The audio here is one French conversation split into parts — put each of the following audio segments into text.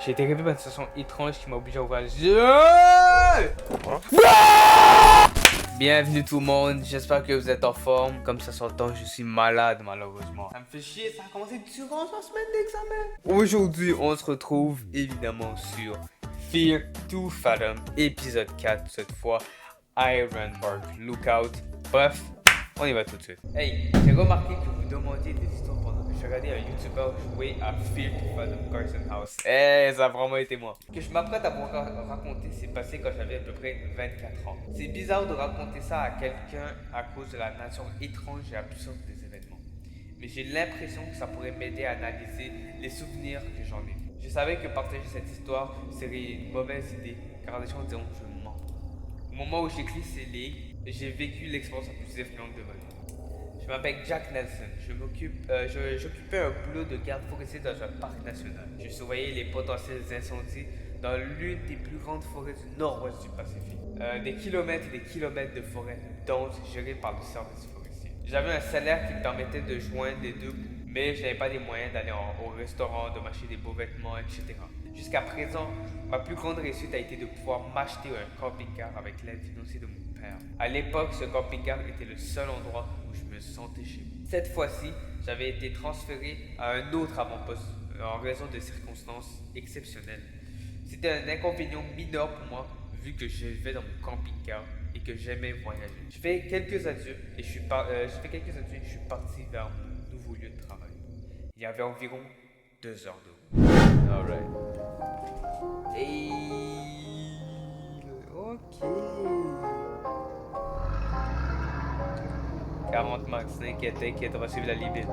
J'ai été réveillé par une situation étrange qui m'a obligé à ouvrir les yeux. Bienvenue tout le monde, j'espère que vous êtes en forme. Comme ça s'entend, je suis malade malheureusement. Ça me fait chier, ça a commencé durant ma semaine d'examen. Aujourd'hui, on se retrouve évidemment sur Fear to Fathom, épisode 4 cette fois, Iron Bark Lookout. Bref, on y va tout de suite. Hey, j'ai remarqué que vous demandiez des histoires pendant que je regardais un YouTuber jouer à Fear to Fathom Carson House. Hey, ça a vraiment été moi. Ce que je m'apprête à vous raconter s'est passé quand j'avais à peu près 24 ans. C'est bizarre de raconter ça à quelqu'un à cause de la nature étrange et absurde des événements. Mais j'ai l'impression que ça pourrait m'aider à analyser les souvenirs que j'en ai. Je savais que partager cette histoire serait une mauvaise idée, car les gens diront que je mens. Au moment où j'écris ces lignes, j'ai vécu l'expérience la plus effrayante de ma vie. Je m'appelle Jack Nelson. J'occupais un boulot de garde forestier dans un parc national. Je surveillais les potentiels incendies dans l'une des plus grandes forêts du nord-ouest du Pacifique. Des kilomètres et des kilomètres de forêt dense gérée par le service forestier. J'avais un salaire qui me permettait de joindre les deux bouts, mais je n'avais pas les moyens d'aller au restaurant, de m'acheter des beaux vêtements, etc. Jusqu'à présent, ma plus grande réussite a été de pouvoir m'acheter un camping-car avec l'aide financière de mon père. À l'époque, ce camping-car était le seul endroit où je me sentais chez moi. Cette fois-ci, j'avais été transféré à un autre avant-poste en raison de circonstances exceptionnelles. C'était un inconvénient mineur pour moi vu que je vivais dans mon camping-car et que j'aimais voyager. Je fais quelques adieux et je suis parti vers mon nouveau lieu de travail. Il y avait environ 2 heures de route. Alright. Et... ok. 40 max, t'inquiète, on va suivre la limite.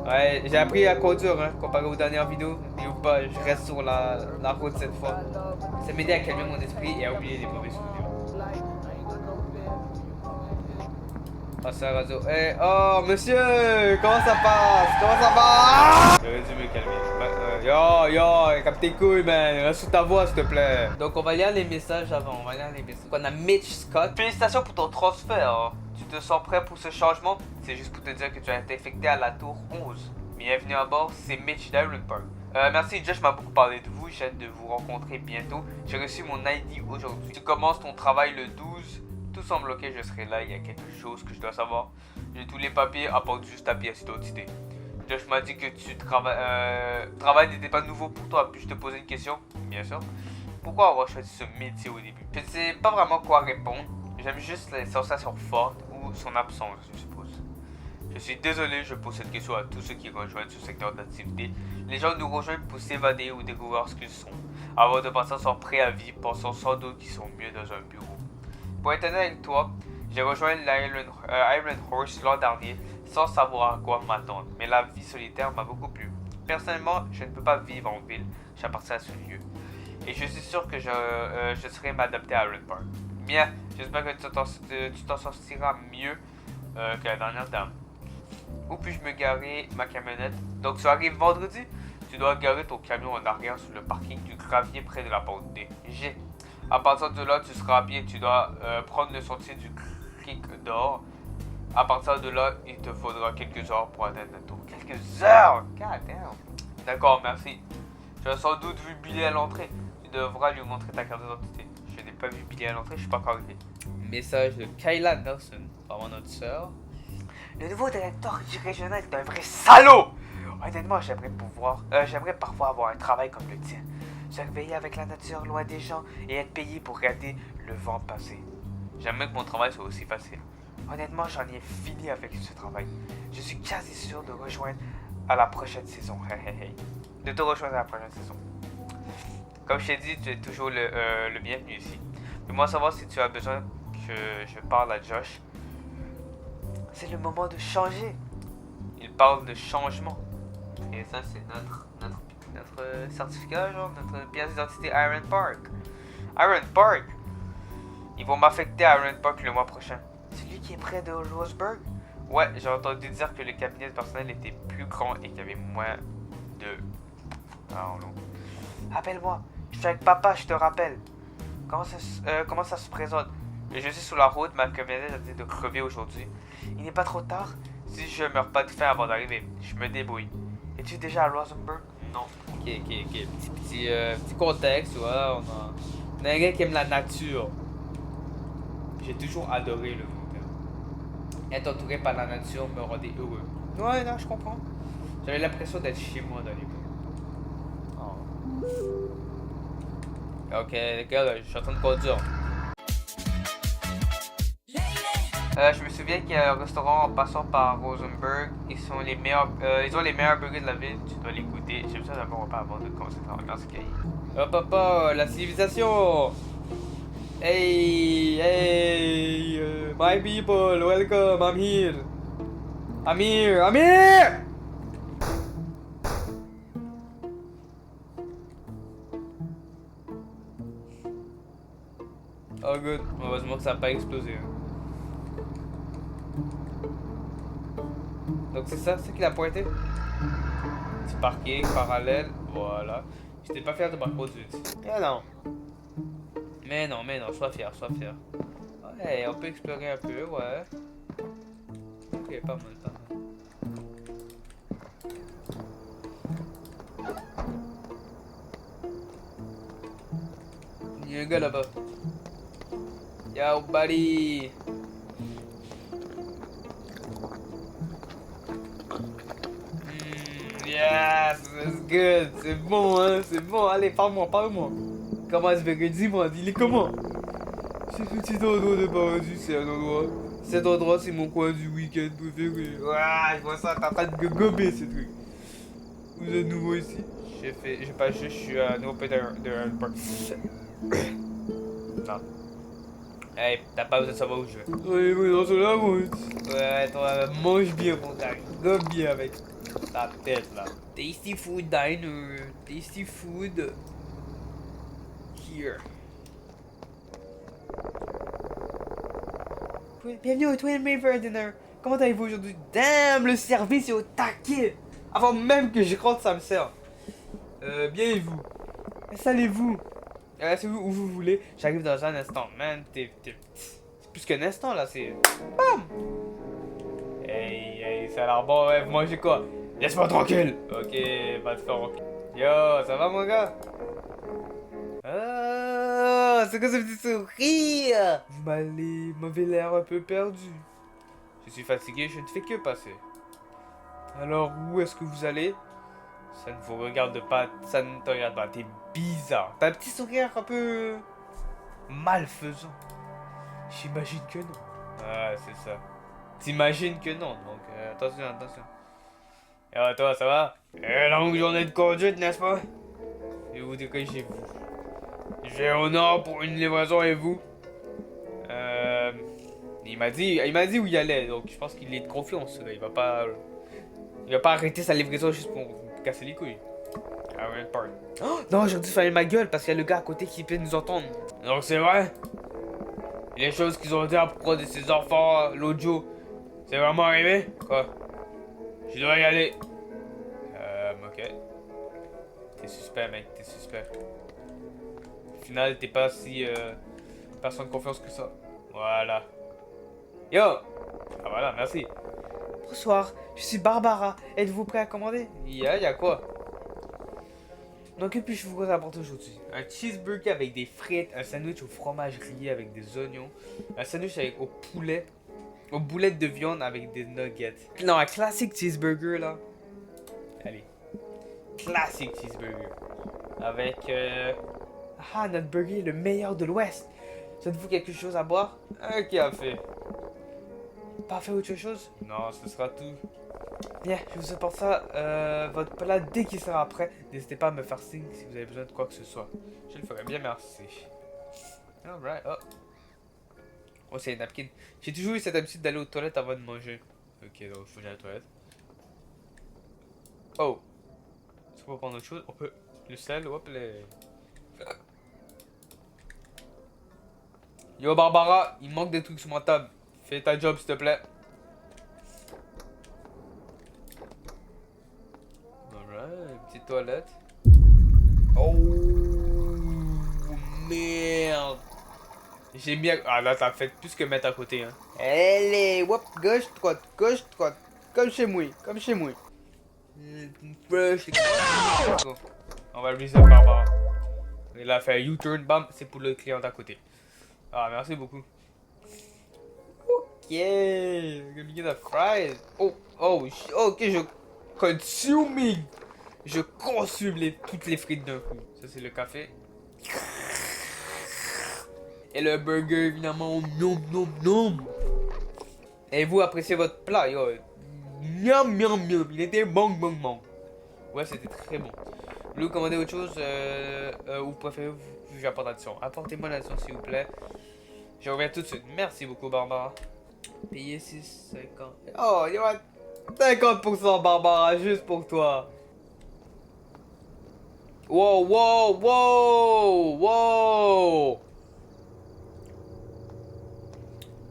Ouais, j'ai appris à conduire, hein, comparé aux dernières vidéos. Et ou pas, je reste sur la route cette fois. Ça m'aidait à calmer mon esprit et à oublier les mauvais souvenirs. Ah, c'est un réseau. Hey, oh, monsieur, comment ça passe? Comment ça va? J'aurais dû me calmer. Yo, capte tes couilles, man. Reste sous ta voix, s'il te plaît. Donc, on va lire les messages avant. On a Mitch Scott. Félicitations pour ton transfert. Tu te sens prêt pour ce changement? C'est juste pour te dire que tu as été affecté à la tour 11. Bienvenue à bord, c'est Mitch d'Iron Park. Merci, Josh m'a beaucoup parlé de vous. J'ai hâte de vous rencontrer bientôt. J'ai reçu mon ID aujourd'hui. Tu commences ton travail le 12. Tout semble ok, je serai là, il y a quelque chose que je dois savoir. J'ai tous les papiers à part juste ta pièce d'identité. Josh m'a dit que travail n'était pas nouveau pour toi. Puis-je te poser une question? Bien sûr. Pourquoi avoir choisi ce métier au début? Je ne sais pas vraiment quoi répondre. J'aime juste les sensations fortes ou son absence, je suppose. Je suis désolé, je pose cette question à tous ceux qui rejoignent ce secteur d'activité. Les gens nous rejoignent pour s'évader ou découvrir ce qu'ils sont. Avant de partir sans préavis, pensant sans doute qu'ils sont mieux dans un bureau. Pour être honnête avec toi, j'ai rejoint l'Iron Horse l'an dernier sans savoir à quoi m'attendre, mais la vie solitaire m'a beaucoup plu. Personnellement, je ne peux pas vivre en ville, j'appartiens à ce lieu. Et je suis sûr que je serai m'adapter à Iron Park. Bien, j'espère que tu t'en sortiras mieux que la dernière dame. Où puis-je me garer ma camionnette? Donc tu arrives vendredi? Tu dois garer ton camion en arrière sur le parking du gravier près de la porte D. G. À partir de là, tu seras à pied. Tu dois prendre le sentier du Creek d'Or. À partir de là, il te faudra quelques heures pour atteindre la tour. Quelques heures? God damn. D'accord, merci. Tu as sans doute vu Billy à l'entrée. Tu devras lui montrer ta carte d'identité. Je n'ai pas vu Billy à l'entrée, je suis pas encore arrivé. Message de Kayla Nelson, vraiment notre sœur. Le nouveau directeur régional est un vrai salaud! Honnêtement, j'aimerais parfois avoir un travail comme le tien. Surveiller avec la nature loin des gens et être payé pour regarder le vent passer. J'aimerais que mon travail soit aussi facile. Honnêtement, j'en ai fini avec ce travail. Je suis quasi sûr de rejoindre à la prochaine saison. De te rejoindre à la prochaine saison. Comme je t'ai dit, tu es toujours le bienvenu ici. Fais-moi savoir si tu as besoin que je parle à Josh. C'est le moment de changer. Il parle de changement. Et ça, c'est notre certificat, genre, notre pièce d'identité Iron Park. Iron Park? Ils vont m'affecter à Iron Park le mois prochain. Celui qui est près de Roseburg? Ouais, j'ai entendu dire que le cabinet de personnel était plus grand et qu'il y avait moins de... Ah non. Appelle-moi. Je suis avec papa, je te rappelle. Comment ça se présente? Je suis sur la route, ma camionnette a dit de crever aujourd'hui. Il n'est pas trop tard? Si je meurs pas de faim avant d'arriver, je me débrouille. Es-tu déjà à Rosenberg? Non. Ok. Petit contexte, voilà. On a un gars qui aime la nature. J'ai toujours adoré le monde. Être entouré par la nature me rendait heureux. Ouais, non, je comprends. J'avais l'impression d'être chez moi dans les bois. Oh. Ok, les gars, je suis en train de conduire. Je me souviens qu'il y a un restaurant en passant par Rosenberg. Ils ont les meilleurs burgers de la ville. Tu dois les goûter. J'aime ça d'avoir un repas avant de commencer à travailler dans ce cahier. Hop, la civilisation. Hey, my people, welcome, I'm here. I'm here. Oh good, heureusement que ça n'a pas explosé. Donc c'est ça qu'il a pointé. Petit parking parallèle, voilà. J'étais pas fier de ma conduite. Mais non, sois fier. Ouais, on peut explorer un peu, ouais. Ok, pas mal. Il y a un gars là-bas. Yo, buddy. Yes, it's good. C'est bon, hein, c'est bon. Allez, parle-moi. Comment ce burger? Dis-moi, il est comment? Ce petit endroit de paradis, c'est un endroit. Cet endroit, c'est mon coin du week-end préféré. Ouais, je vois ça, t'es en train de gober ce truc. Vous êtes nouveau ici? Je suis un nouveau peu de parc. Non. Hey, t'as pas besoin de savoir où je vais. Oui, dans sur la route. Ouais, toi, mange bien, mon gars. Gobe bien avec ta tête, là. Tasty food diner. Tasty food. Here. Bienvenue au Twin River Dinner. Comment allez-vous aujourd'hui? Damn, le service est au taquet. Avant même que je rentre, ça me sert. Bien et vous? Installez-vous. C'est où vous voulez. J'arrive dans un instant. Man, c'est plus qu'un instant là, c'est... Bam! Hey, ça a l'air bon, ouais, vous mangez quoi? Laisse-moi tranquille! Ok, va te faire tranquille. Yo, ça va mon gars? Ah, c'est quoi ce petit sourire? Vous m'avez l'air un peu perdu. Je suis fatigué, je ne fais que passer. Alors, où est-ce que vous allez? Ça ne vous regarde pas, ça ne te regarde pas, t'es bizarre. T'as un petit sourire un peu... malfaisant. J'imagine que non. Ah, c'est ça. T'imagines que non, donc attention. Et toi, ça va? Longue journée de conduite, n'est-ce pas? Je vais vous dire que chez vous. Je vais au nord pour une livraison et vous? Il m'a dit où il allait, donc je pense qu'il est de confiance. Là. Il va pas arrêter sa livraison juste pour me casser les couilles. Ah ouais, part. Oh, non, j'ai dû fermer ma gueule parce qu'il y a le gars à côté qui peut nous entendre. Donc c'est vrai? Les choses qu'ils ont dit à propos de ces enfants l'autre jour, c'est vraiment arrivé? Quoi? Je dois y aller. Ok. T'es suspect, mec, t'es suspect. Au final, t'es pas si personne de confiance que ça. Voilà. Yo! Ah voilà, merci. Bonsoir, je suis Barbara. Êtes-vous prêt à commander? Y'a quoi? Donc, que puis-je vous apporter aujourd'hui? Un cheeseburger avec des frites, un sandwich au fromage grillé avec des oignons, un sandwich au poulet, aux boulettes de viande avec des nuggets. Non, un classique cheeseburger là. Allez. Classique cheeseburger. Avec notre burger est le meilleur de l'Ouest. Faites-vous quelque chose à boire? Un café. Pas fait autre chose? Non, ce sera tout. Bien, je vous apporte ça, votre plat dès qu'il sera prêt. N'hésitez pas à me faire signe si vous avez besoin de quoi que ce soit. Je le ferai bien, merci. Alright, oh, c'est une napkin. J'ai toujours eu cette habitude d'aller aux toilettes avant de manger. Ok, donc je vais aller à la toilette. Oh. Est-ce qu'on peut prendre autre chose? On peut. Le sel, hop, les... Yo Barbara, il manque des trucs sur ma table. Fais ta job s'il te plaît. Alright, petite toilette. Oh merde. J'ai bien... Ah là t'as fait plus que mettre à côté hein. Allez, hop, gauche, droite, comme chez moi, Fresh. Let's go. On va le laisser par Barbara. Il a fait un U-turn, bam, c'est pour le client d'à côté. Ah, merci beaucoup. Ok, gonna get the fries. Ok, je consuming. Je consomme toutes les frites d'un coup. Ça, c'est le café. Et le burger, évidemment, nom, nom, nom. Et vous appréciez votre plat, yo. Miam, miam, miam. Il était bon, bon, bon. Ouais, c'était très bon. Vous voulez commander autre chose ou préférez-vous que j'apporte l'addition? Apportez-moi l'addition, s'il vous plaît. Je reviens tout de suite. Merci beaucoup, Barbara. Payer 6,50. Oh, il y a 50%, Barbara, juste pour toi. Wow, wow, wow, wow.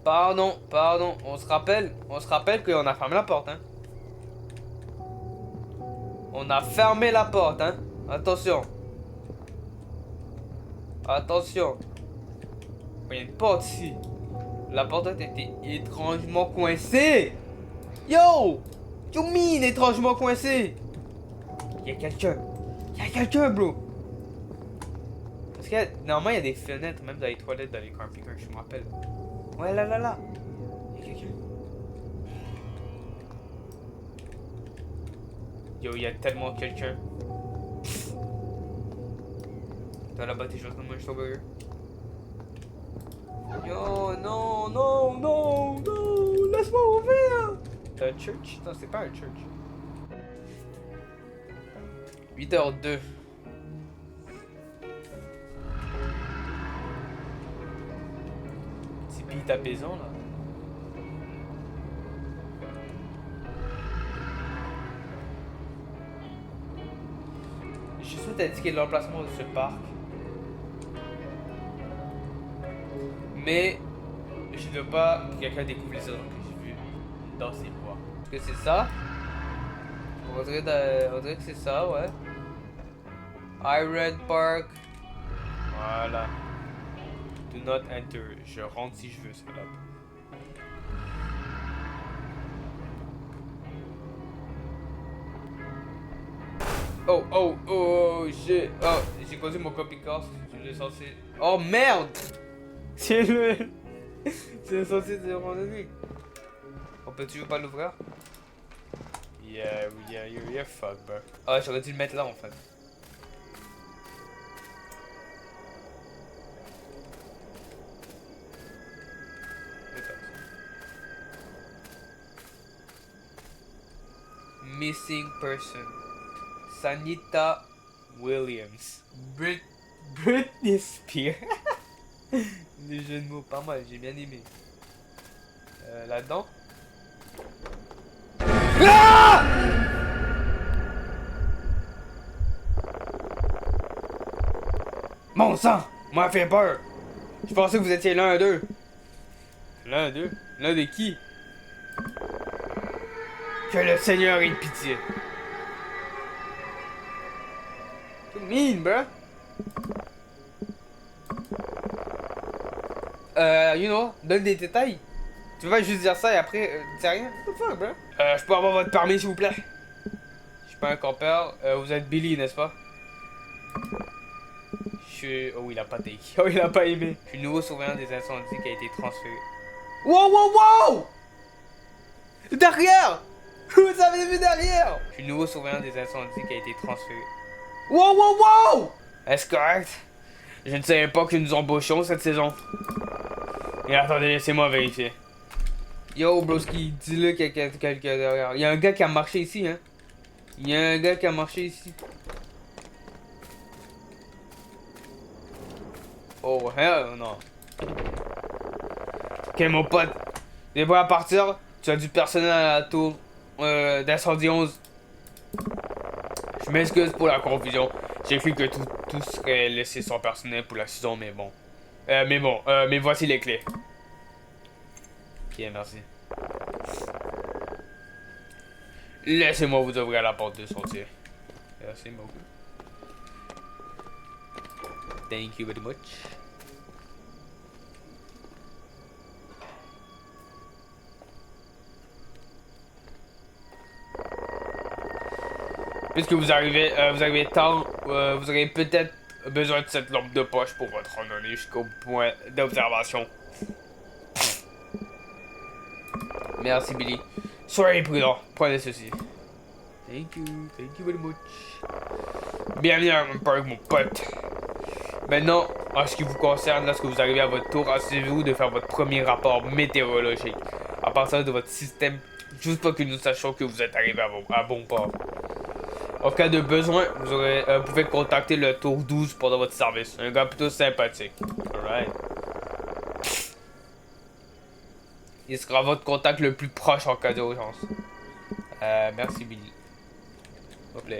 Pardon, pardon. On se rappelle qu'on a fermé la porte, hein. On a fermé la porte, hein. Attention. Attention. Il y a une porte ici. La porte a été étrangement coincée. Yo! You mean étrangement coincée? Il y a quelqu'un. Il y a quelqu'un, bro. Parce que normalement, il y a des fenêtres, même dans les toilettes, dans les campings, je me rappelle. Ouais, là, là, là. Il y a quelqu'un. Yo, il y a tellement quelqu'un. T'as là-bas tes choses comme moi, je suis burger. Yo, non, non, non, non, laisse-moi ouvrir. T'as un church? Non, c'est pas un church. 8h02. C'est beat apaisant là. Je souhaite indiquer l'emplacement de ce parc. Mais je ne veux pas que quelqu'un découvre les ordres que j'ai vus dans ces bois. Est-ce que c'est ça? On dirait que c'est ça, ouais. Red Park. Voilà. Do not enter. Je rentre si je veux, c'est là. Oh, oh, oh, shit. Oh, j'ai causé mon copycat. Je l'ai censé. Oh merde! C'est le. C'est censé se randonner. On peut toujours pas l'ouvrir? Yeah, you're fucked, bro. Ah, j'aurais dû le mettre là en fait. Missing person. Sanita Williams. Britney Spears. Les jeux de mots, pas mal, j'ai bien aimé. Là-dedans. Ah! Mon sang! M'a fait peur! Je pensais que vous étiez l'un d'eux. L'un d'eux? L'un de qui? Que le Seigneur ait de pitié. Too mean, bro. You know, donne des détails. Tu vas juste dire ça et après, dis rien. What the fuck, bro? Je peux avoir votre permis, s'il vous plaît? Je suis pas un campeur. Vous êtes Billy, n'est-ce pas? Oh, il a pas take. Oh, il a pas aimé. Je suis le nouveau surveillant des incendies qui a été transféré. Wow, wow, wow! Derrière! Vous avez vu derrière? Je suis le nouveau surveillant des incendies qui a été transféré. Wow, wow, wow! Est-ce correct? Je ne savais pas que nous embauchions cette saison. Et attendez, laissez-moi vérifier. Yo, broski, dis-le qu'il y a quelqu'un derrière. Il y a un gars qui a marché ici, hein. Il y a un gars qui a marché ici. Oh, hell non. Ok, mon pote. Les prêt à partir. Tu as du personnel à la tour d'incendie 11. Je m'excuse pour la confusion. J'ai cru que tout serait laissé sans personnel pour la saison, mais bon. Mais voici les clés. Ok, merci. Laissez-moi vous ouvrir la porte de sortie. Merci beaucoup. Thank you very much. Puisque vous arrivez tard, vous aurez peut-être besoin de cette lampe de poche pour votre randonnée jusqu'au point d'observation. Merci Billy. Soyez prudent, prenez ceci. Thank you very much. Bienvenue à mon parc, mon pote. Maintenant, en ce qui vous concerne, lorsque vous arrivez à votre tour, assurez-vous de faire votre premier rapport météorologique à partir de votre système, juste pour que nous sachions que vous êtes arrivé à bon port. En cas de besoin, vous pouvez contacter le tour 12 pendant votre service. Un gars plutôt sympathique. Alright. Il sera votre contact le plus proche en cas d'urgence. Merci Billy. Hop là.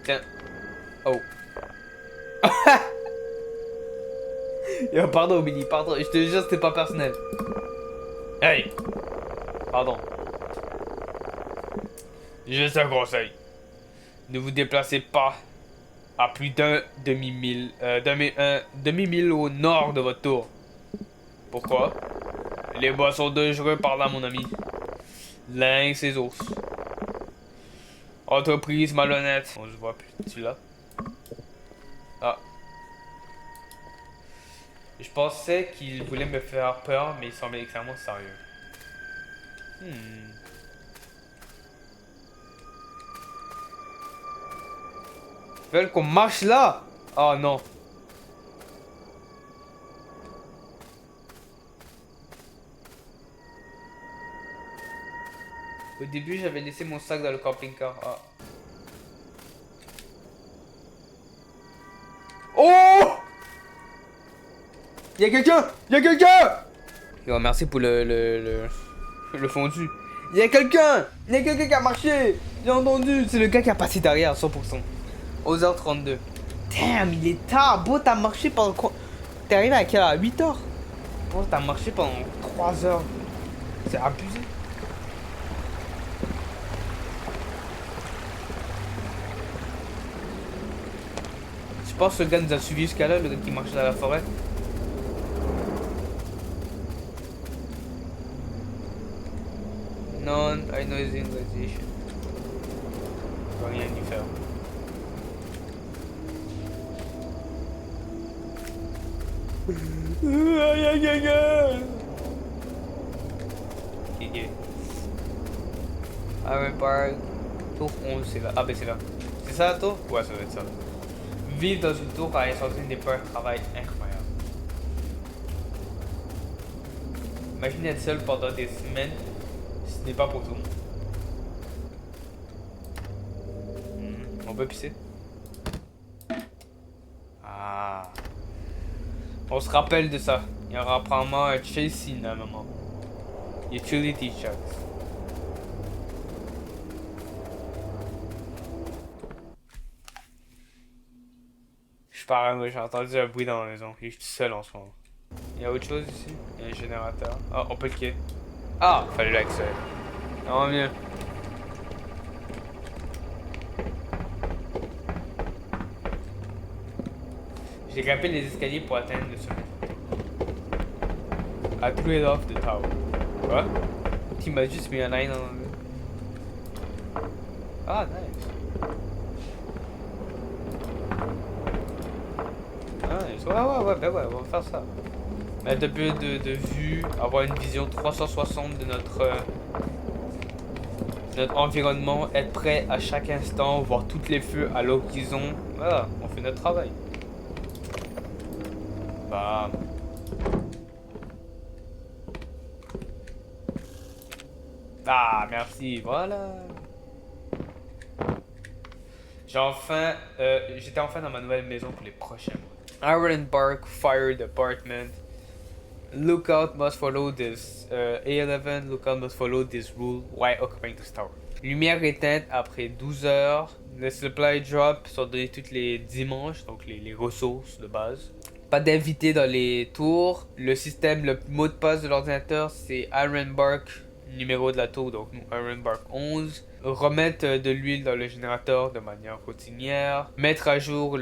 Tiens. Oh. Yo, pardon Billy, pardon. Je te jure, c'était pas personnel. Hey. Pardon. Juste un conseil. Ne vous déplacez pas à plus d'un demi-mille au nord de votre tour. Pourquoi? Les bois sont dangereux par là, mon ami. Lynx et ours. Entreprise malhonnête. On se voit plus. Tu là? Ah. Je pensais qu'il voulait me faire peur, mais il semblait extrêmement sérieux. Ils veulent qu'on marche là? Oh non. Au début, j'avais laissé mon sac dans le camping-car. Ah. Oh! Y'a quelqu'un! Y'a quelqu'un! Yo, merci pour le fondu. Y'a quelqu'un! Y'a quelqu'un qui a marché! J'ai entendu! C'est le gars qui a passé derrière, 100%. 11h32. Damn, il est tard! Bro, t'as marché pendant quoi? T'es arrivé à quelle heure? À 8h? Bro, t'as marché pendant 3 heures. C'est abusé. Je pense que le gars nous a suivi jusqu'à là, le gars qui marchait dans la forêt. Non-ionization. Je peux rien y faire. Ok. Iron Park. Tour 11, c'est là. Ah, ben c'est là. C'est ça la tour? Ouais, ça doit être ça. Vivre dans une tour à incendie n'est pas un travail incroyable. Imaginez être seul pendant des semaines, ce n'est pas pour tout le monde. On peut pisser? Ah. On se rappelle de ça. Il y aura probablement un chase scene à un moment. Utility shots. Je suis parano, j'ai entendu un bruit dans la maison. Et je suis seul en ce moment. Il y a autre chose ici? Il y a un générateur. Ah, on peut le quitter. Ah, fallait l'accès. Non, mieux. J'ai grimpé les escaliers pour atteindre le sommet. I threw it off the tower. Quoi? Tu m'as juste mis un line en anglais. Ah, nice. Nice. Ouais, ben ouais, on va faire ça. Mettre un peu de vue, avoir une vision 360 de notre environnement, être prêt à chaque instant, voir tous les feux à l'horizon. Voilà, on fait notre travail. Bah. Ah, merci, voilà. J'étais enfin dans ma nouvelle maison pour les prochains mois. Iron Bark Fire Department. Lookout must follow this. A11, lookout must follow this rule while occupying this tower. Lumière éteinte après 12 heures. Les supply drops sont donnés tous les dimanches, donc les ressources de base. Pas d'invités dans les tours. Le système, le mot de passe de l'ordinateur, c'est Ironbark, numéro de la tour, donc nous, Ironbark 11. Remettre de l'huile dans le générateur de manière routinière. Mettre à jour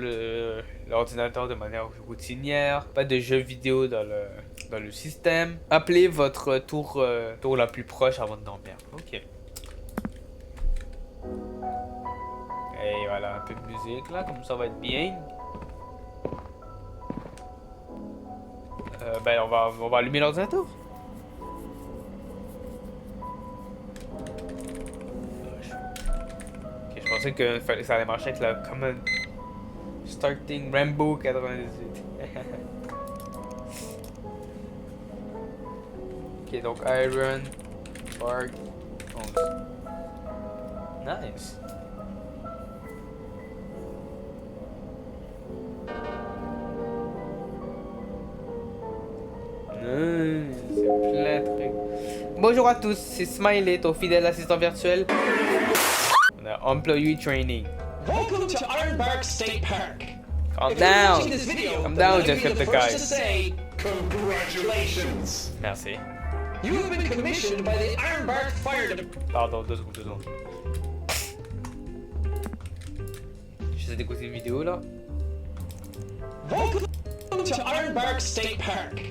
l'ordinateur de manière routinière. Pas de jeux vidéo dans le système. Appelez votre tour la plus proche avant de dormir. Ok. Voilà, un peu de musique là, comme ça va être bien. Ben on va allumer l'ordinateur. Ok, je pensais que ça allait marcher avec la commande starting Rambo 98. Ok, donc Iron Bark 11. Nice. C'est plein de trucs. Bonjour à tous, c'est Smiley, ton fidèle assistant virtuel. On a Employee Training. Welcome to Ironbark State Park. Calm If you're down. watching this video, Calm then down, let me be the Jacksepticeye. first to say congratulations. Merci. You have been commissioned by the Ironbark Fire Department. Pardon, 2 secondes, 2 secondes. J'essaie d'écouter une vidéo là. Welcome to Ironbark State Park.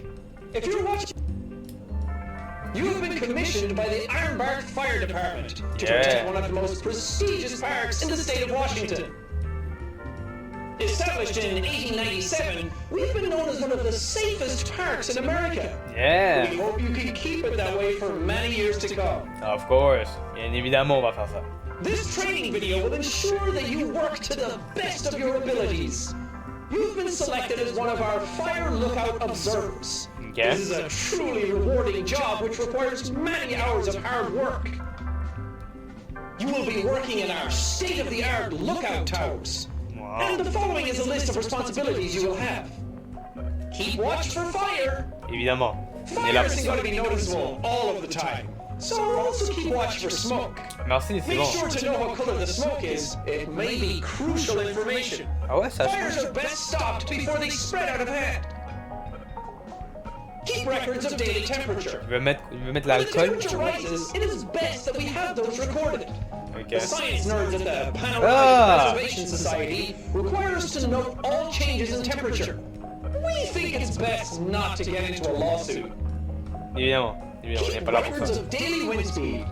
If you're watching, you have been commissioned by the Ironbark Fire Department to protect one of the most prestigious parks in the state of Washington. Established in 1897, we've been known as one of the safest parks in America. Yeah. We hope you can keep it that way for many years to come. Of course. Bien évidemment, on va faire ça. This training video will ensure that you work to the best of your abilities. You've been selected as one of our fire lookout observers. Okay. This is a truly rewarding job which requires many hours of hard work. You will be working in our state-of-the-art lookout towers. Wow. And the following is a list of responsibilities you will have. Keep watch for fire. Évidemment. On est là Fire pour isn't ça. going to be noticeable all of the time. So also keep watch for smoke. Merci, c'est Make bon. sure to know what color the smoke is. It may be crucial information. Ah ouais, ça Fires change. are best stopped before they spread out of hand. Keep records of daily temperature. Il veut mettre When the l'alcool. temperature rises, it is best that we have those recorded. Ok. The science nerds at the Panoramic Ah. Preservation Society require us to note all changes in temperature. We think it's best not to get into a lawsuit. Évidemment. Évidemment, on n'est Keep pas là pour records ça. of daily wind speed.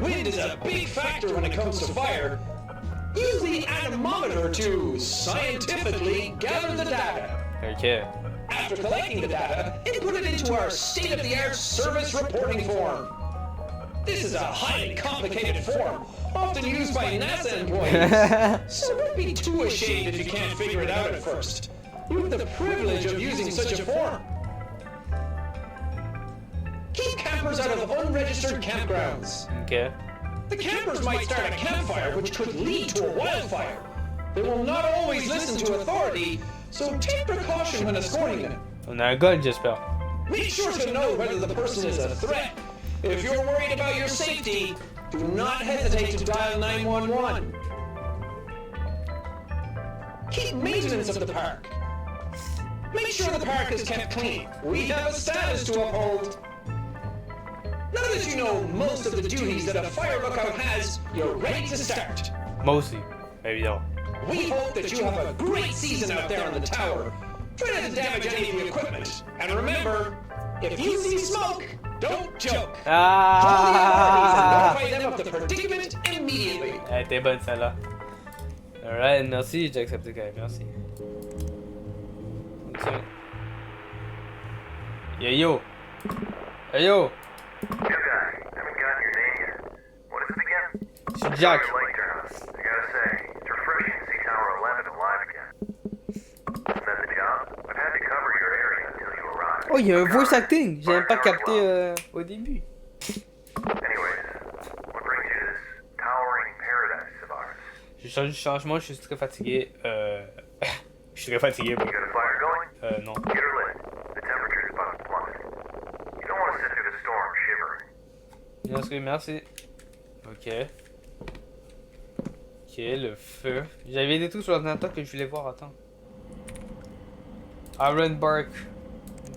Wind is a big factor when it comes to fire. Use the anemometer to scientifically gather the data. Ok. After collecting the data, input it into our state-of-the-art service reporting form. This is a highly complicated form, often used by NASA employees. So don't be too ashamed if you can't figure it out at first. You have the privilege of using such a form. Keep campers out of unregistered campgrounds. Ok. The campers might start a campfire which could lead to a wildfire. They will not always listen to authority, so take precaution when escorting them. On a un gun, j'espère. Make sure to know whether the person is a threat. If you're worried about your safety, do not hesitate to dial 911. Keep maintenance of the park. Make sure the park is kept clean. We have a status to uphold. Now that you know most of the duties that a fire lookout has, you're ready to start. Moi aussi. Évidemment. We hope that you have a great season out there on the tower. Try not to damage any of the equipment. And remember, if you see smoke, don't joke. Call the authorities and Ah! notify them of the predicament immediately. Elle était bonne celle-là. Alright, merci Jacksepticeye, merci. Tiens. Yeah, yo. Hey yo. New guy, haven't gotten your name yet. What is it again? C'est Jack. Sorry, late turnout. I gotta say, it's refreshing to see Tower 11 alive again. Is that the job? I've had to cover your area until you arrive. Oh, il y a un voice acting. J'ai même pas capté au début. Anyways, what brings you to this towering paradise of ours? J'ai changé de changement, je suis très fatigué. Je suis très fatigué, bro. You got a fire going? Non. Get her lit. The temperature's about to plummet. You don't want to sit through the storm shivering. Merci, merci. Ok. Ok, le feu. J'avais des trucs sur l'ordinateur que je voulais voir, attends. Iron Bark.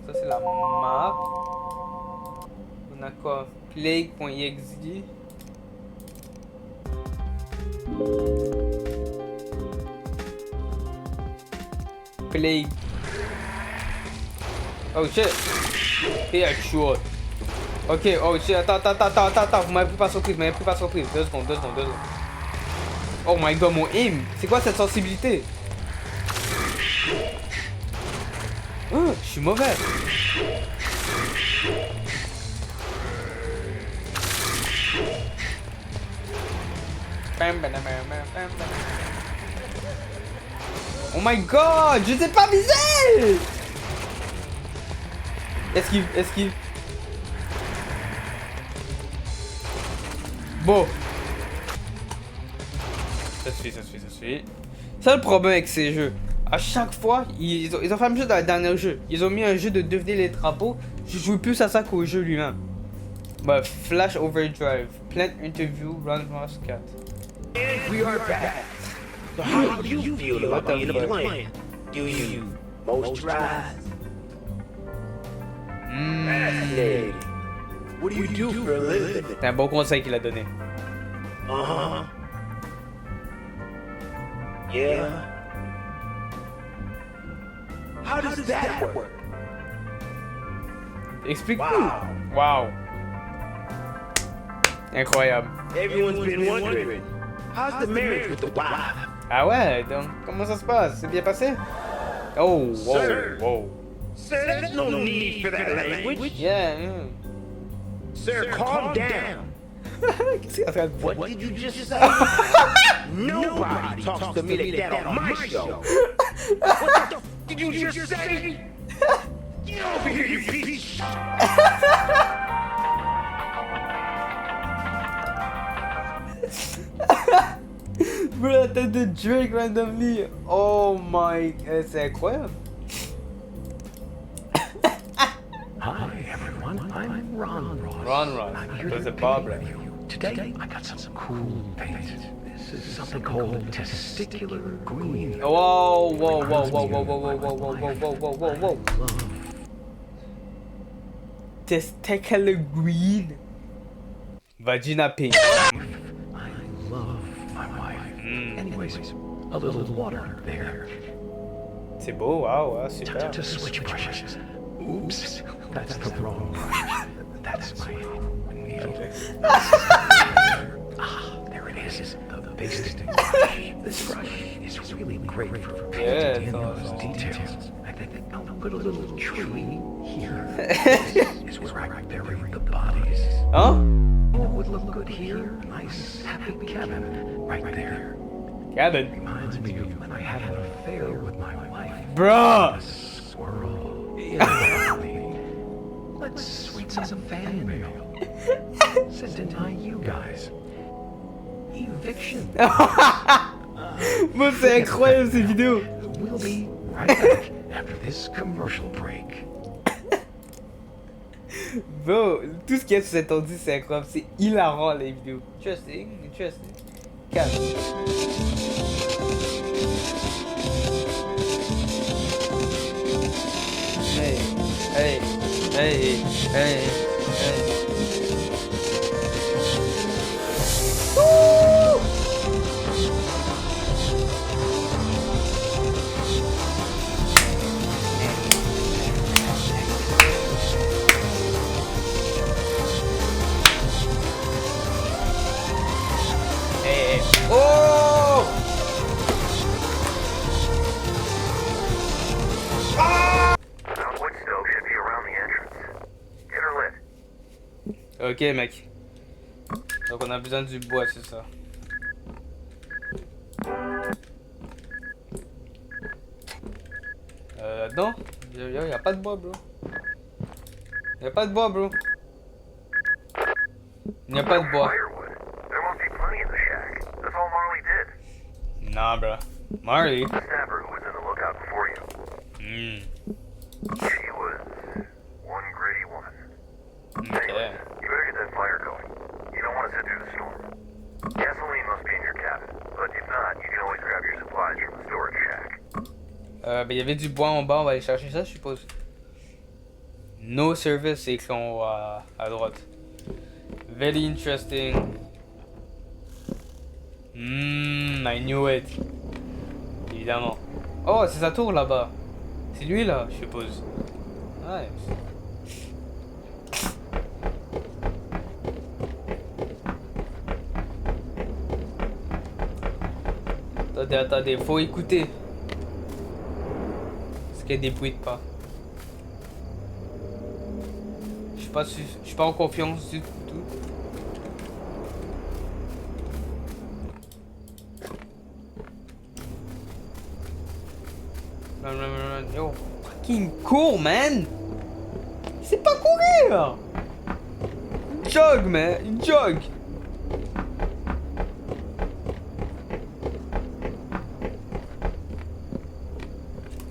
Ça c'est la map. On a quoi? Plague.exe. Plague. Oh shit. Headshot. Ok, oh shit, attends, vous m'avez pris par surprise, 2 secondes. Oh my god, mon aim. C'est quoi cette sensibilité? Oh, je suis mauvais. Oh my god, je t'ai pas visé. Esquive, esquive. Bon. Ça suffit, ça suffit, ça suffit. C'est le problème avec ces jeux. À chaque fois, ils ont fait même chose dans le dernier jeu. Ils ont mis un jeu de devenir les drapeaux. Je joue plus à ça qu'au jeu lui-même. Bah, Flash Overdrive, Plant Interview, Run Mouse 4. We are back. So how do you feel about being a plant? Do you moisturize? Fascinating. What do you do for a living? C'est un bon conseil qu'il a donné. Uh-huh. Yeah. How does that work? Explique-nous. Wow. Incroyable. Everyone's been wondering, how's the marriage with the wife? Ah ouais, donc comment ça se passe? C'est bien passé? Oh, wow, Sir. wow. Sir, there's no need for that language. Yeah. Sir, calm down. Qu'est-ce qu'il est en train de dire? What did you just say? Nobody talks to me like that on my show. What the f did you just say? Get over here, you piece! Bro, la tête de Drake randomly. Oh my, c'est incroyable. Hi everyone, I'm Ron Ross. Ron Ross, I'm here there's to a paint problem. with you. Today I got some cool paint. This is something called testicular green. Whoa, whoa, whoa, whoa, whoa, whoa, whoa, whoa, whoa, whoa, whoa, whoa, whoa. Love. Testicular green. Vagina pink. I love my wife. Anyways, a little water there. C'est beau, wow, wow, super. To switch brushes. Oops, that's the wrong brush. That's my needle. There it is. The basic brush. This brush is really great for Yeah, painting in it's those awesome. details. I think I'll put a little tree here. This is where I bury the bodies. Hein? Oh, it would look good here. Nice, happy cabin right there. Cabin. Reminds me of when I had an affair with my wife. Bruh. Squirrel. Yeah. Let's read some fan mail. Sent in by you guys. Eviction. Moi, c'est incroyable ces vidéos. We'll be right back after this commercial break. Bro, tout ce qu'il y a sur cet ordi, c'est incroyable. C'est hilarant les vidéos. Interesting, interesting. Calme. Hey, hey, hey, hey, hey. Woo! Hey, hey. Oh! That wood stove should be around the entrance. Get her lit. Ok, mec. Donc on a besoin du bois, c'est ça. Là-dedans? Y'a pas de bois, bro. Y'a pas de bois, bro. Il n'y a pas de bois. Firewood. There must be plenty in the shack. That's all Marley did. Nah, bro. Marley? The stabber who was in the lookout before you. Hmm. She was one gritty woman. Okay. You better get that fire going. You don't want to sit through the storm. Gasoline must be in your cabin, but if not, you can always grab your supplies from the storage shack. Ben, il y avait du bois en bas, on va aller chercher ça, je suppose. No service, c'est écrit en haut à droite. Very interesting. I knew it. Évidemment. Oh, c'est sa tour là-bas. C'est lui là, je suppose. Nice. Attendez, attendez, faut écouter. Est-ce qu'il y a des bruits de pas? Je suis pas en confiance du tout. Yo, fucking cours, man! C'est pas courir! Jog, man! Jog!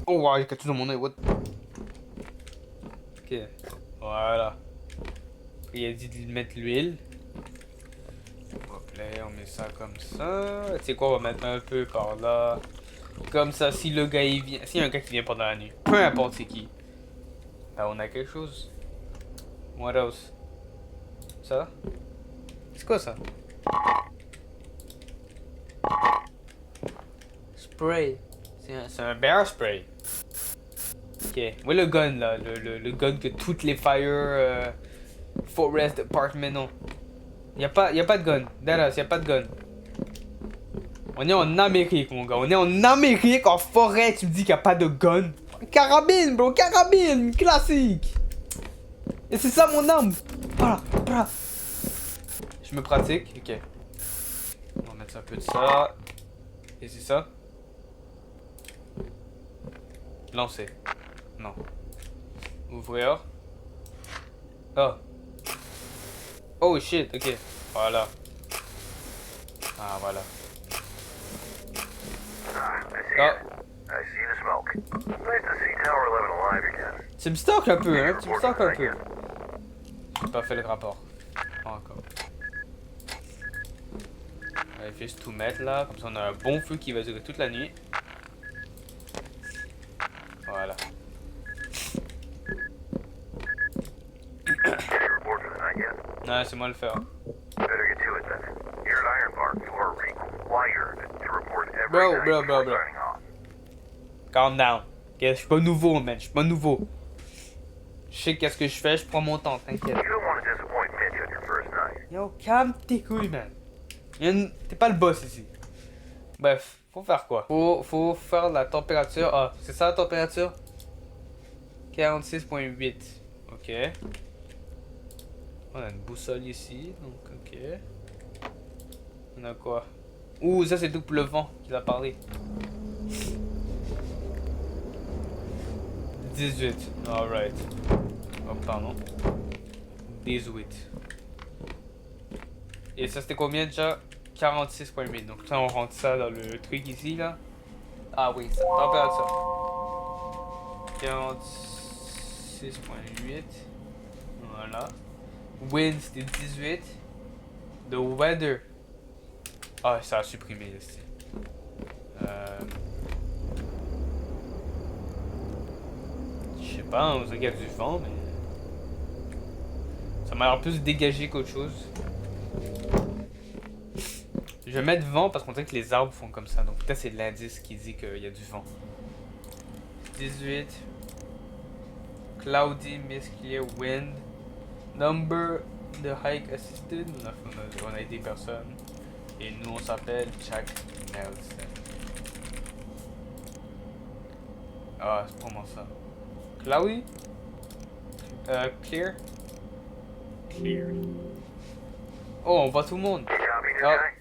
Oh, wow, j'ai tout dans mon œil, what? Ok, voilà. Il a dit de mettre l'huile. Hop là, on met ça comme ça. Tu sais quoi, on va mettre un peu par là. Comme ça, si le gars il vient, s'il y a un gars qui vient pendant la nuit, peu importe c'est qui, ben on a quelque chose. What else? Ça? C'est quoi ça? Spray. C'est un bear spray. Ok. Ouais, le gun là, le gun que toutes les fire forest department ont. Y a pas de gun. Dallas, y a pas de gun. On est en Amérique, mon gars. On est en Amérique, en forêt. Tu me dis qu'il n'y a pas de gun. Carabine, bro. Carabine. Classique. Et c'est ça mon arme. Voilà. Voilà. Je me pratique. Ok. On va mettre un peu de ça. Et c'est ça. Lancer. Non. Ouvrir. Oh. Oh shit. Ok. Voilà. Ah, voilà. Ah. I see the smoke. Nice to see Tower 11 alive again. Tu me stalk un peu, hein? Tu me stalk un peu. J'ai pas fait le rapport. Pas encore. On va juste tout mettre là. Comme ça, on a un bon feu qui va durer toute la nuit. Voilà. Report for the night yet? Non, c'est moi le faire. Better get to it then. Here at Ironbark, you are required to report every Bro, night bro, before bro. signing off. Calm down. Ok, je suis pas nouveau, man. Je suis pas nouveau. Je sais qu'est-ce que je fais, je prends mon temps, t'inquiète. You don't want to disappoint Mitch on your first night. Yo, calme tes couilles, man. T'es pas le boss ici. Bref, faut faire quoi? Faut faire la température. Ah, c'est ça la température? 46.8. Ok. On a une boussole ici, donc ok. On a quoi? Ouh, ça c'est tout pour le vent qu'il a parlé. 18. Alright. Oh, pardon. 18. Et ça c'était combien déjà? 46.8. Donc ça on rentre ça dans le truc ici là. Ah oui, ça. Température. 46.8. Voilà. Wind c'était 18. The weather. Ah, ça a supprimé ici. Je sais pas, on dirait qu'il y a du vent, mais. Ça m'a l'air plus dégagé qu'autre chose. Je vais mettre vent parce qu'on dirait que les arbres font comme ça. Donc peut-être c'est l'indice qui dit qu'il y a du vent. 18. Cloudy, mist clear, wind. Number the hike assisted. On a aidé personne. Et nous on s'appelle Jack Nelson. Ah, c'est vraiment ça. Cloudy? Clear? Clear. Oh, on voit tout le monde. Copy, new Ah. guy?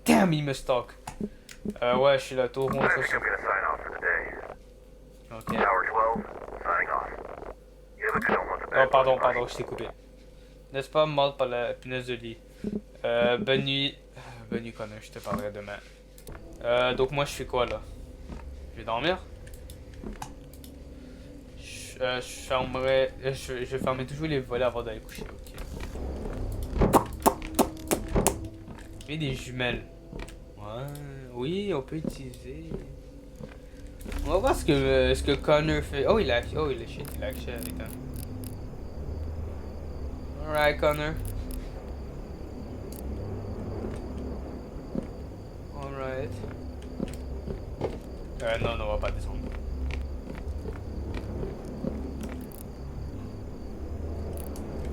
Damn, il me stalk. Ouais, je suis là, tout rond. I think I'm gonna sign off for the day. Ok. Tower 12, signing off. You have a good one with the Oh, bad pardon, boys, pardon, buddy. je t'ai coupé. N'est-ce pas mort par la punaise de lit? Bonne nuit. Bonne nuit, Connor, je te parlerai demain. Donc, moi, je fais quoi là? Je vais dormir? Je fermerai. Je vais fermer toujours les volets avant d'aller coucher, ok. Il y a des jumelles. Ouais, oui, on peut utiliser. On va voir ce que Connor fait. Oh, il a shit, il a accès avec un. Alright, Connor. Alright. Non, on va pas descendre.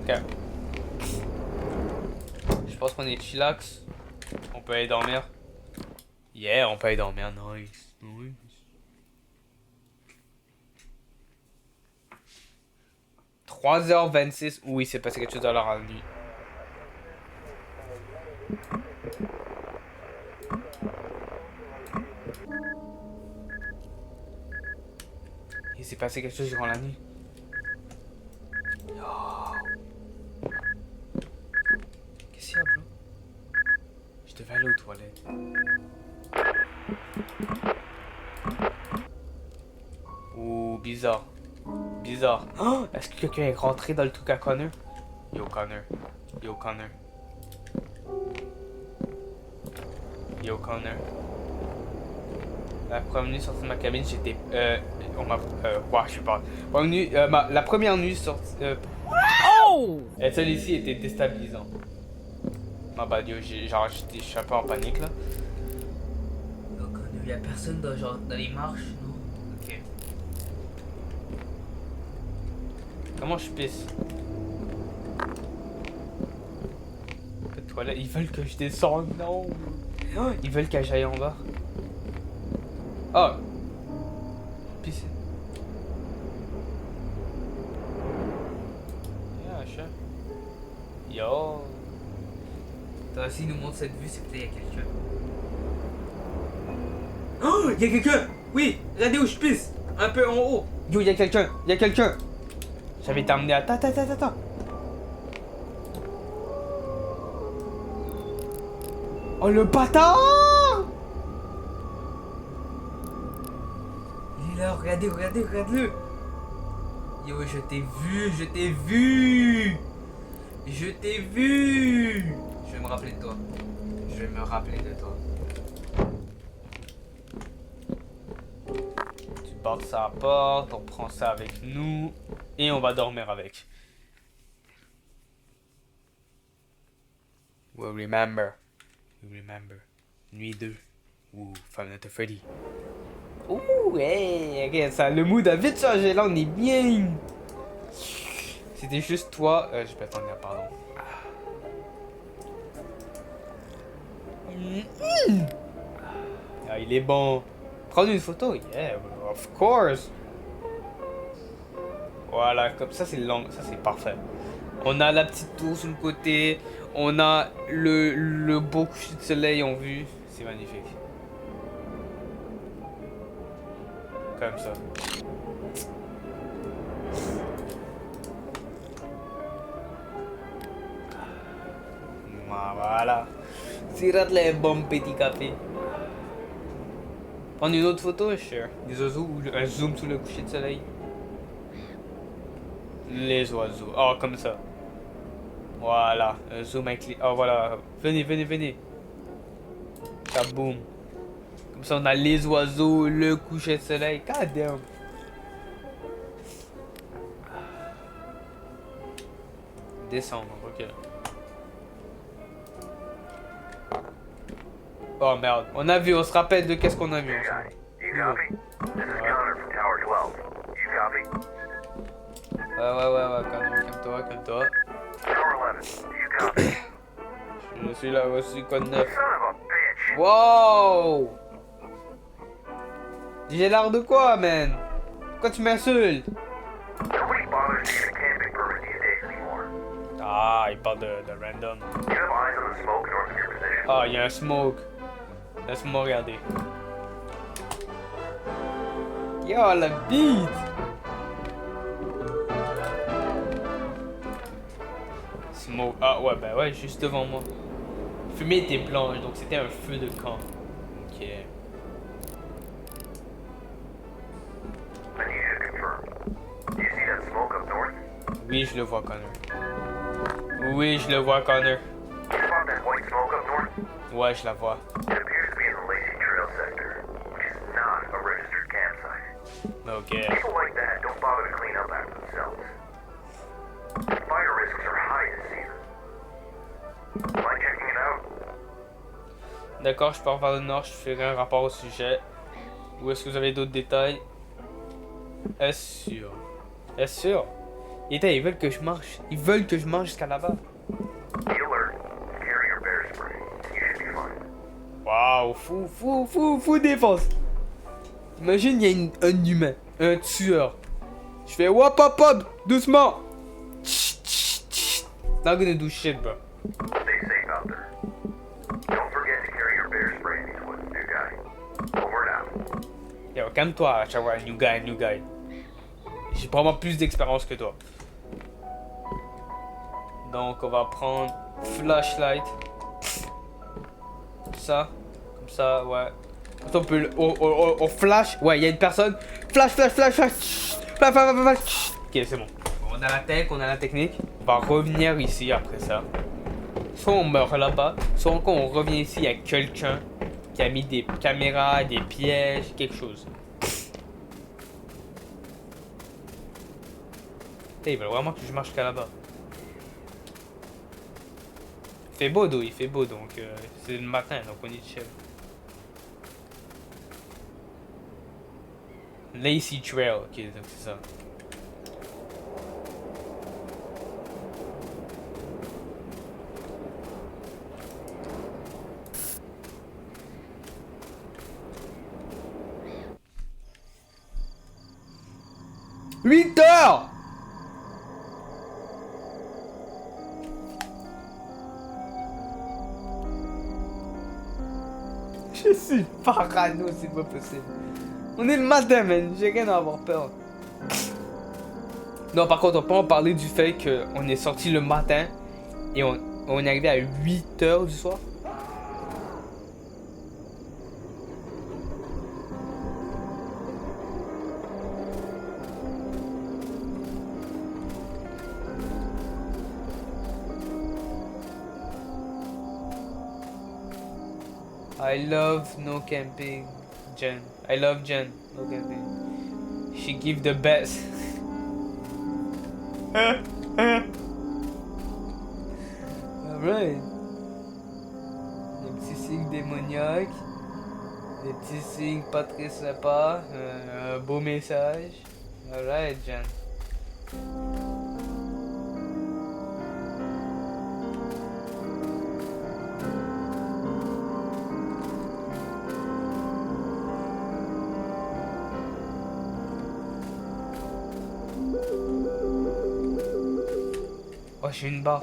Ok. Je pense qu'on est chillax. On peut aller dormir. Yeah, on peut y dormir, nice. Nice. « 3h26, oui, c'est passé quelque chose à l'heure nuit. Il s'est passé quelque chose durant la nuit. Oh. Qu'est-ce qu'il y a, bro? Je devais aller aux toilettes. Ouh, bizarre. Bizarre. Oh, est-ce que quelqu'un est rentré dans le truc à Connor? Yo, Connor. Yo, Connor. Yo, Connor. La première nuit sortie de ma cabine, j'étais... on m'a... ouais, je sais pas. La première nuit sortie... Oh! Et celle-ci était déstabilisante. Ma bad, yo, je suis un peu en panique, là. Yo, Connor, y'a personne dans les marches, non? Ok. Comment je pisse? Les toilettes, ils veulent que je descende, non? Oh, ils veulent que j'aille en bas. Oh! Pisser. Yeah, sure. Yo! Attends, s'il nous montre cette vue, c'est peut-être qu'il y a quelqu'un. Oh! Il y a quelqu'un! Oui! Regardez où je pisse! Un peu en haut! Yo, il y a quelqu'un! Il y a quelqu'un! J'avais terminé à... Attends! Oh, le bâtard! Il est là, regardez-le! Yo, je t'ai vu! Je vais me rappeler de toi. Tu portes sa porte, on prend ça avec nous et on va dormir avec. We'll remember. Nuit 2. Ouh, Five Nights at Freddy. Ouh, hey, ok, ça, le mood a vite changé, là on est bien. C'était juste toi, j'ai pas attendre, pardon. Ah, il est bon. Prendre une photo, yeah, of course. Voilà, comme ça c'est long, ça c'est parfait. On a la petite tour sur le côté, on a le beau coucher de soleil en vue, c'est magnifique. Comme ça. Voilà. Sirat les bons petits cafés. Prendre une autre photo, cher. Des oiseaux ou un zoom sous le coucher de soleil. Les oiseaux. Oh, comme ça. Voilà. Un zoom avec les... Oh, voilà. Venez. Kaboom. Comme ça, on a les oiseaux, le coucher de soleil. God damn. Descendre, ok. Oh merde, on se rappelle de qu'est-ce qu'on a vu ensemble. You copy? This is Connor from Tower 12. You copy? Ouais, calme-toi. Tower 11, do you copy? Je suis là aussi, code 9. Son of a bitch! Wow! J'ai l'air de quoi, man? Pourquoi tu m'insultes? Nobody bothers to get a camping permit these days anymore. Ah, il parle de random. You have eyes on the smoke north of your position. Ah, il y a un smoke. Laisse-moi regarder. Yo, la bite! Smoke. Ah, ouais, ben ouais, juste devant moi. Fumée était blanche, donc c'était un feu de camp. Ok. I need you to confirm. Do you see that smoke up north? Oui, je le vois, Connor. You spot that white smoke up north? Ouais, je la vois. It appears to be in the Lacey Trail sector, which is not a registered campsite. Ok. People like that don't bother to clean up after themselves. Fire risks are high this season. Mind checking it out? D'accord, je pars vers le nord, je ferai un rapport au sujet. Ou est-ce que vous avez d'autres détails? Est-ce sûr? Ils veulent que je marche. Ils veulent que je marche jusqu'à là-bas. Be alert. Carry your bear spray. You should be fine. Waouh, fou défense. Imagine, il y a un humain, un tueur. Je fais wop hop hop, doucement. Not gonna do shit, bro. Stay safe out there. Don't forget to carry your bear spray in these woods, new guy. Over and out. Yo, calme-toi à chaque fois, new guy. J'ai probablement plus d'expérience que toi. Donc, on va prendre flashlight. Ça, comme ça, ouais. On peut, on flash. Ouais, il y a une personne. Flash. Ok, c'est bon. On a la tech, on a la technique. On va revenir ici après ça. Soit on meurt là-bas, soit quand on revient ici, il y a quelqu'un qui a mis des caméras, des pièges, quelque chose. Ils veulent vraiment que je marche jusqu'à là-bas. Il fait beau donc c'est le matin, donc on est chill. Lazy Trail, ok, donc c'est ça. « 8 heures !» Je suis parano, c'est pas possible. On est le matin, man. J'ai rien à avoir peur. Non, par contre, on peut en parler du fait qu'on est sorti le matin et on est arrivé à 8 heures du soir. I love no camping, Jen. I love Jen, no camping. She give the best. Alright. Des petits signes démoniaques. Des petits signes pas très sympas. Un beau message. Alright, Jen. Oh, j'ai une barre.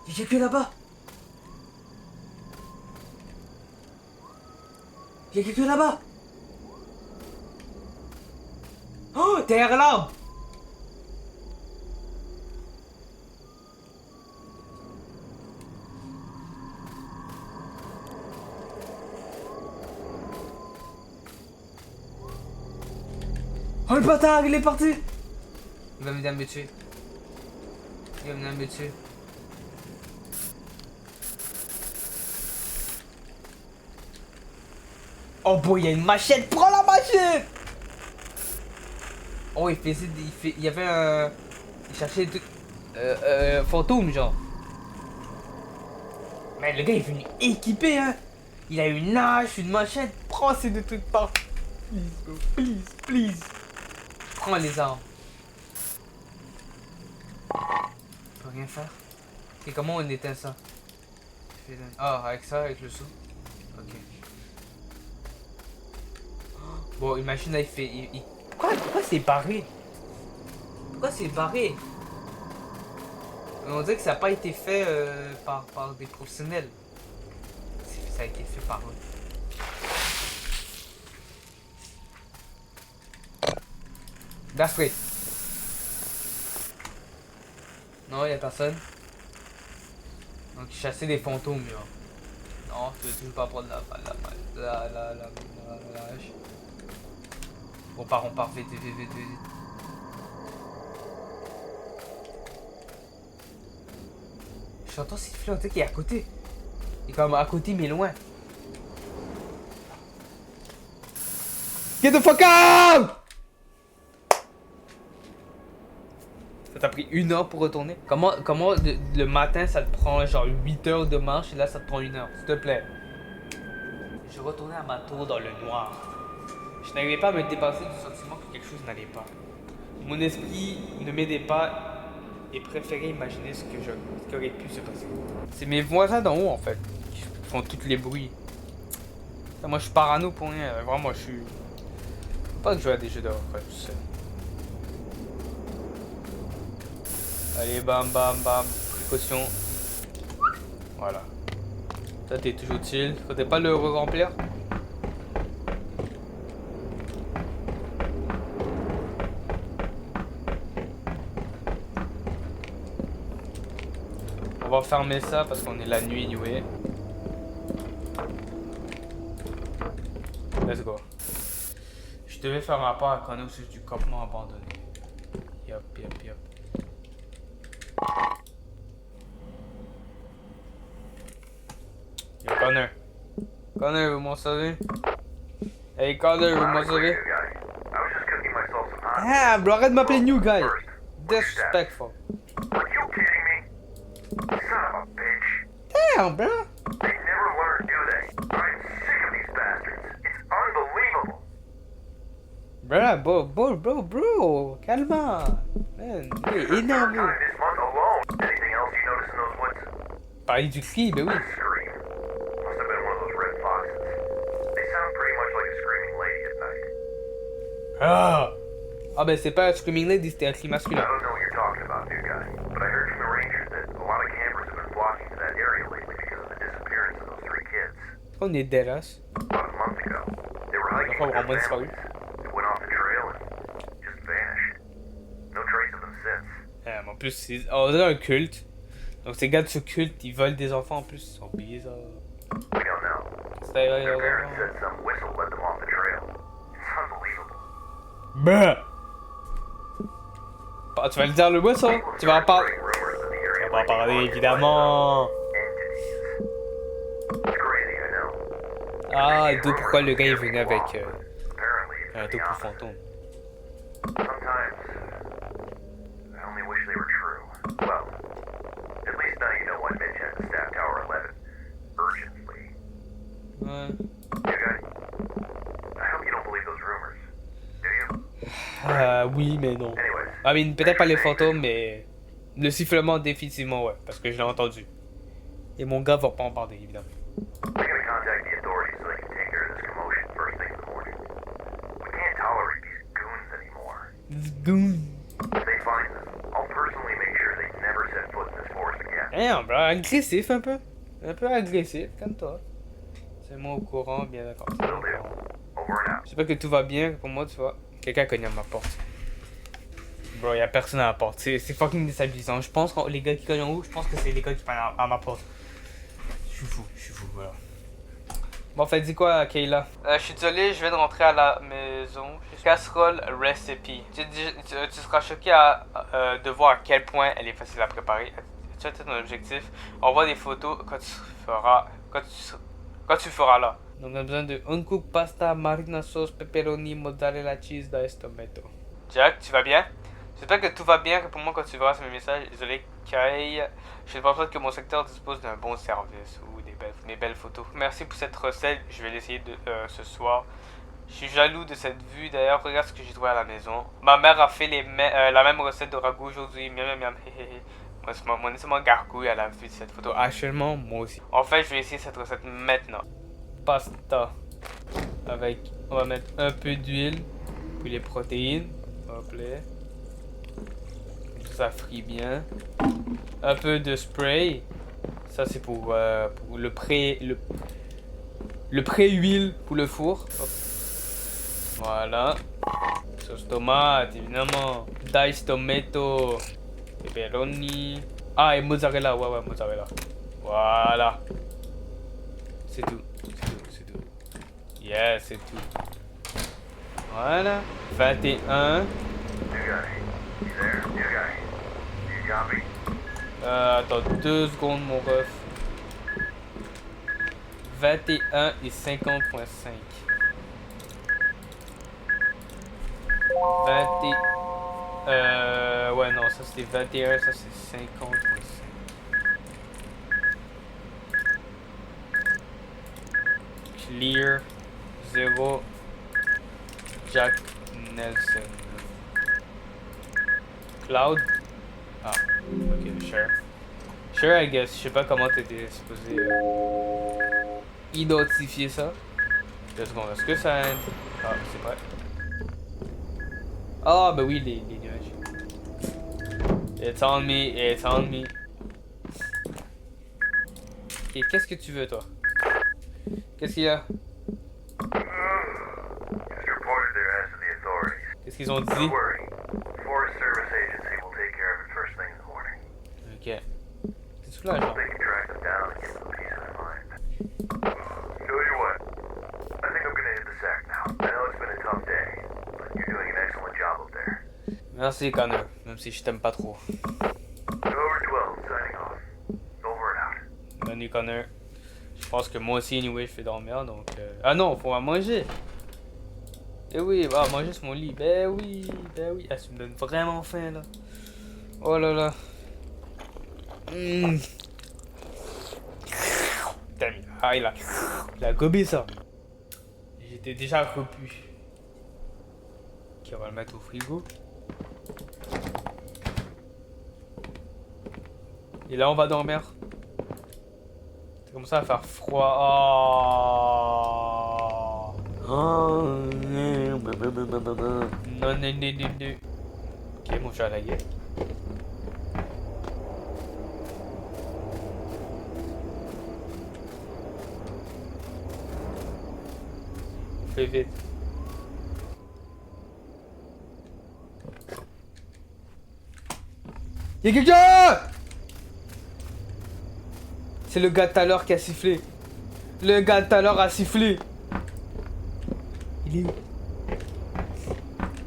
Il y a quelqu'un là-bas. Il y a quelqu'un là-bas. Oh, derrière l'arbre. Oh le bâtard, il est parti. Il va venir me tuer. Il va venir me tuer. Oh boy, il y a une machette. Prends la machette. Oh, il y avait un... Il cherchait des trucs... fantôme, genre. Mais le gars, il est venu équipé, hein. Il a une hache, une machette. Prends ces deux trucs par... Please, bro. Please. Prends les armes. Je peux rien faire. Et comment on éteint ça? Ah, avec ça, avec le sou. Ok. Bon, imagine là, il fait... Pourquoi c'est barré? Pourquoi c'est barré? On dirait que ça n'a pas été fait par des professionnels. Ça a été fait par eux. D'après. Non, il a personne. Donc, chasser des fantômes, là. Non, tu veux toujours pas prendre la hache. On part, vite. J'entends siffler, on dirait qu'il est à côté. Il est comme à côté, mais loin. Get the fuck out! Ça t'a pris 1 heure pour retourner? Comment le matin ça te prend genre 8 heures de marche et là ça te prend 1 heure? S'il te plaît. Je retournais à ma tour dans le noir. Je Je n'arrivais pas à me dépasser du sentiment que quelque chose n'allait pas. Mon esprit ne m'aidait pas et préférait imaginer ce qui aurait pu se passer. C'est mes voisins d'en haut en fait qui font tous les bruits. Moi je suis parano pour rien, vraiment je suis... Faut pas que je joue à des jeux d'horreur, tout seul. Allez, bam, bam, bam, précaution. Voilà. Ça t'es toujours chill, faudrait pas le remplir. On va fermer ça parce qu'on est la nuit, anyway. Let's go. Je devais faire un rapport à Connor au sujet du campement abandonné. Yup. Yo, Connor. Connor, vous m'en savez? Hey, Connor, vous m'en savez? New guy. I was just cooking myself some hot Ah, bro, arrête de m'appeler New Guy. first. Disrespectful. Are you kidding me? Son of a bitch. Damn, bro. They never learn, do they? I'm sick of these bastards. It's unbelievable. Bro. Calme. Man, il est énervé. Time this month alone. Anything else you notice in those woods? Parler du cri, ben oui. Scream. Must have been one of those red foxes. They sound pretty much like a screaming lady at night. Ah ben c'est pas un Screaming Lady, c'était un cri I masculin. don't know what you're talking about, new guy, but I heard from the rangers that a lot of campers have been flocking to that area lately because of the disappearance of those 3 kids. On est deadass. About a month ago, they were hiking Enfin, with their vraiment disparu. families. They went off the trail and just vanished. No trace of them since. En plus, on dirait un culte. Donc ces gars de ce culte, ils volent des enfants en plus, ils sont bizarres. We don't know. C'est Their parents said some whistle led them off the trail. It's unbelievable. Bah! Ah, tu vas le dire le bois ça? Tu vas en parler? Spreading rumors that the area On va en might be parler haunted by évidemment. entities. It's crazy, I know. Ah, d'où pourquoi le gars est venu avec Apparently, it's un the topo opposite. fantôme. Sometimes, I only wish they were true. Well, at least now you know why Mitch had to staff Tower 11 urgently. Ouais. You guys, I hope you don't believe those rumors. Do you? Oui, mais non. Anyways, Ah, mais peut-être pas les fantômes, mais le sifflement, définitivement, ouais, parce que je l'ai entendu. Et mon gars va pas en parler, évidemment. we're gonna contact the authorities so they can take care of this commotion first thing in the morning. We can't tolerate these goons anymore. If they find them, I'll personally make sure they never set foot in this forest again. Damn, bro, agressif un peu. Un peu agressif, comme toi. C'est moi au courant, bien d'accord. C'est moi au courant. Over and out. J'espère que tout va bien pour moi, tu vois. Quelqu'un cogne à ma porte. Bro, y'a personne à la porte. C'est fucking déstabilisant. Je pense que les gars qui cognent en haut, je pense que c'est les gars qui cognent à ma porte. Je suis fou, voilà. Bon, fait, dis quoi, Kayla? Je suis désolé, je viens de rentrer à la maison. Casserole recipe. Tu seras choqué de voir à quel point elle est facile à préparer. Tu as ton objectif. On voit des photos quand tu feras là. Donc, on a besoin de uncooked pasta, marina sauce, pepperoni, mozzarella cheese, dice tomato. Jack, tu vas bien? J'espère que tout va bien. Pour moi, quand tu verras ce message, désolé, Kay. Je ne pense pas que mon secteur dispose d'un bon service ou mes belles photos. Merci pour cette recette. Je vais l'essayer ce soir. Je suis jaloux de cette vue. D'ailleurs, regarde ce que j'ai trouvé à la maison. Ma mère a fait la même recette de ragoût aujourd'hui. Miam, miam, mon estomac gargouille à la vue de cette photo. Actuellement, moi aussi. En fait, je vais essayer cette recette maintenant. Pasta. On va mettre un peu d'huile. Puis les protéines. Hop là. Ça frit bien. Un peu de spray. Ça c'est pour le pré-huile pour le four. Hop. Voilà. Sauce tomate, évidemment. Dice tomato. Pepperoni. Ah, et mozzarella. Ouais, mozzarella. Voilà. C'est tout. Yeah, c'est tout. Voilà. 21. New guy, you there? New guy, you copy? Attends 2 secondes, mon ref. 21 et 50.5. 20. Ouais, non, ça c'était 21, ça c'est 50.5. Clear 0. Jack Nelson. Cloud? Ah, ok, sure. Sure, I guess. Je sais pas comment t'étais supposé identifier ça. 2 secondes, est-ce que ça... Ah, c'est vrai. Ah, bah oui, les nuages. It's on me, it's on me. Ok, qu'est-ce que tu veux, toi? Qu'est-ce qu'il y a? Just reported their ass to the authorities. Qu'est-ce qu'ils ont Don't dit? worry. Forest Service agency will take care of it first thing in the morning. Ok. C'est soulageant. They can track them down and give them peace of mind. Tell you what, I think I'm gonna hit the sack now. I know it's been a tough day, but you're doing an excellent job up there. Merci, Connor. Même si je t'aime pas trop. Over 12, signing off. Over and out. Bonne nuit, Connor. Je pense que moi aussi, anyway, je fais dormir, donc... Ah non, faut à manger! Eh oui, bah, manger sur mon lit. Ben oui, ben oui. Ah, ça me donne vraiment faim, là. Oh là là. Putain, ah, il a gobé ça. J'étais déjà repu. Ok, on va le mettre au frigo. Et là, on va dormir. C'est comme ça, à faire froid. Oh. Non, non, non, non. Ok, mon chat à la gueule. Fais vite. Y'a quelqu'un! C'est le gars de tout à l'heure qui a sifflé. Le gars de tout à l'heure a sifflé. Il est où?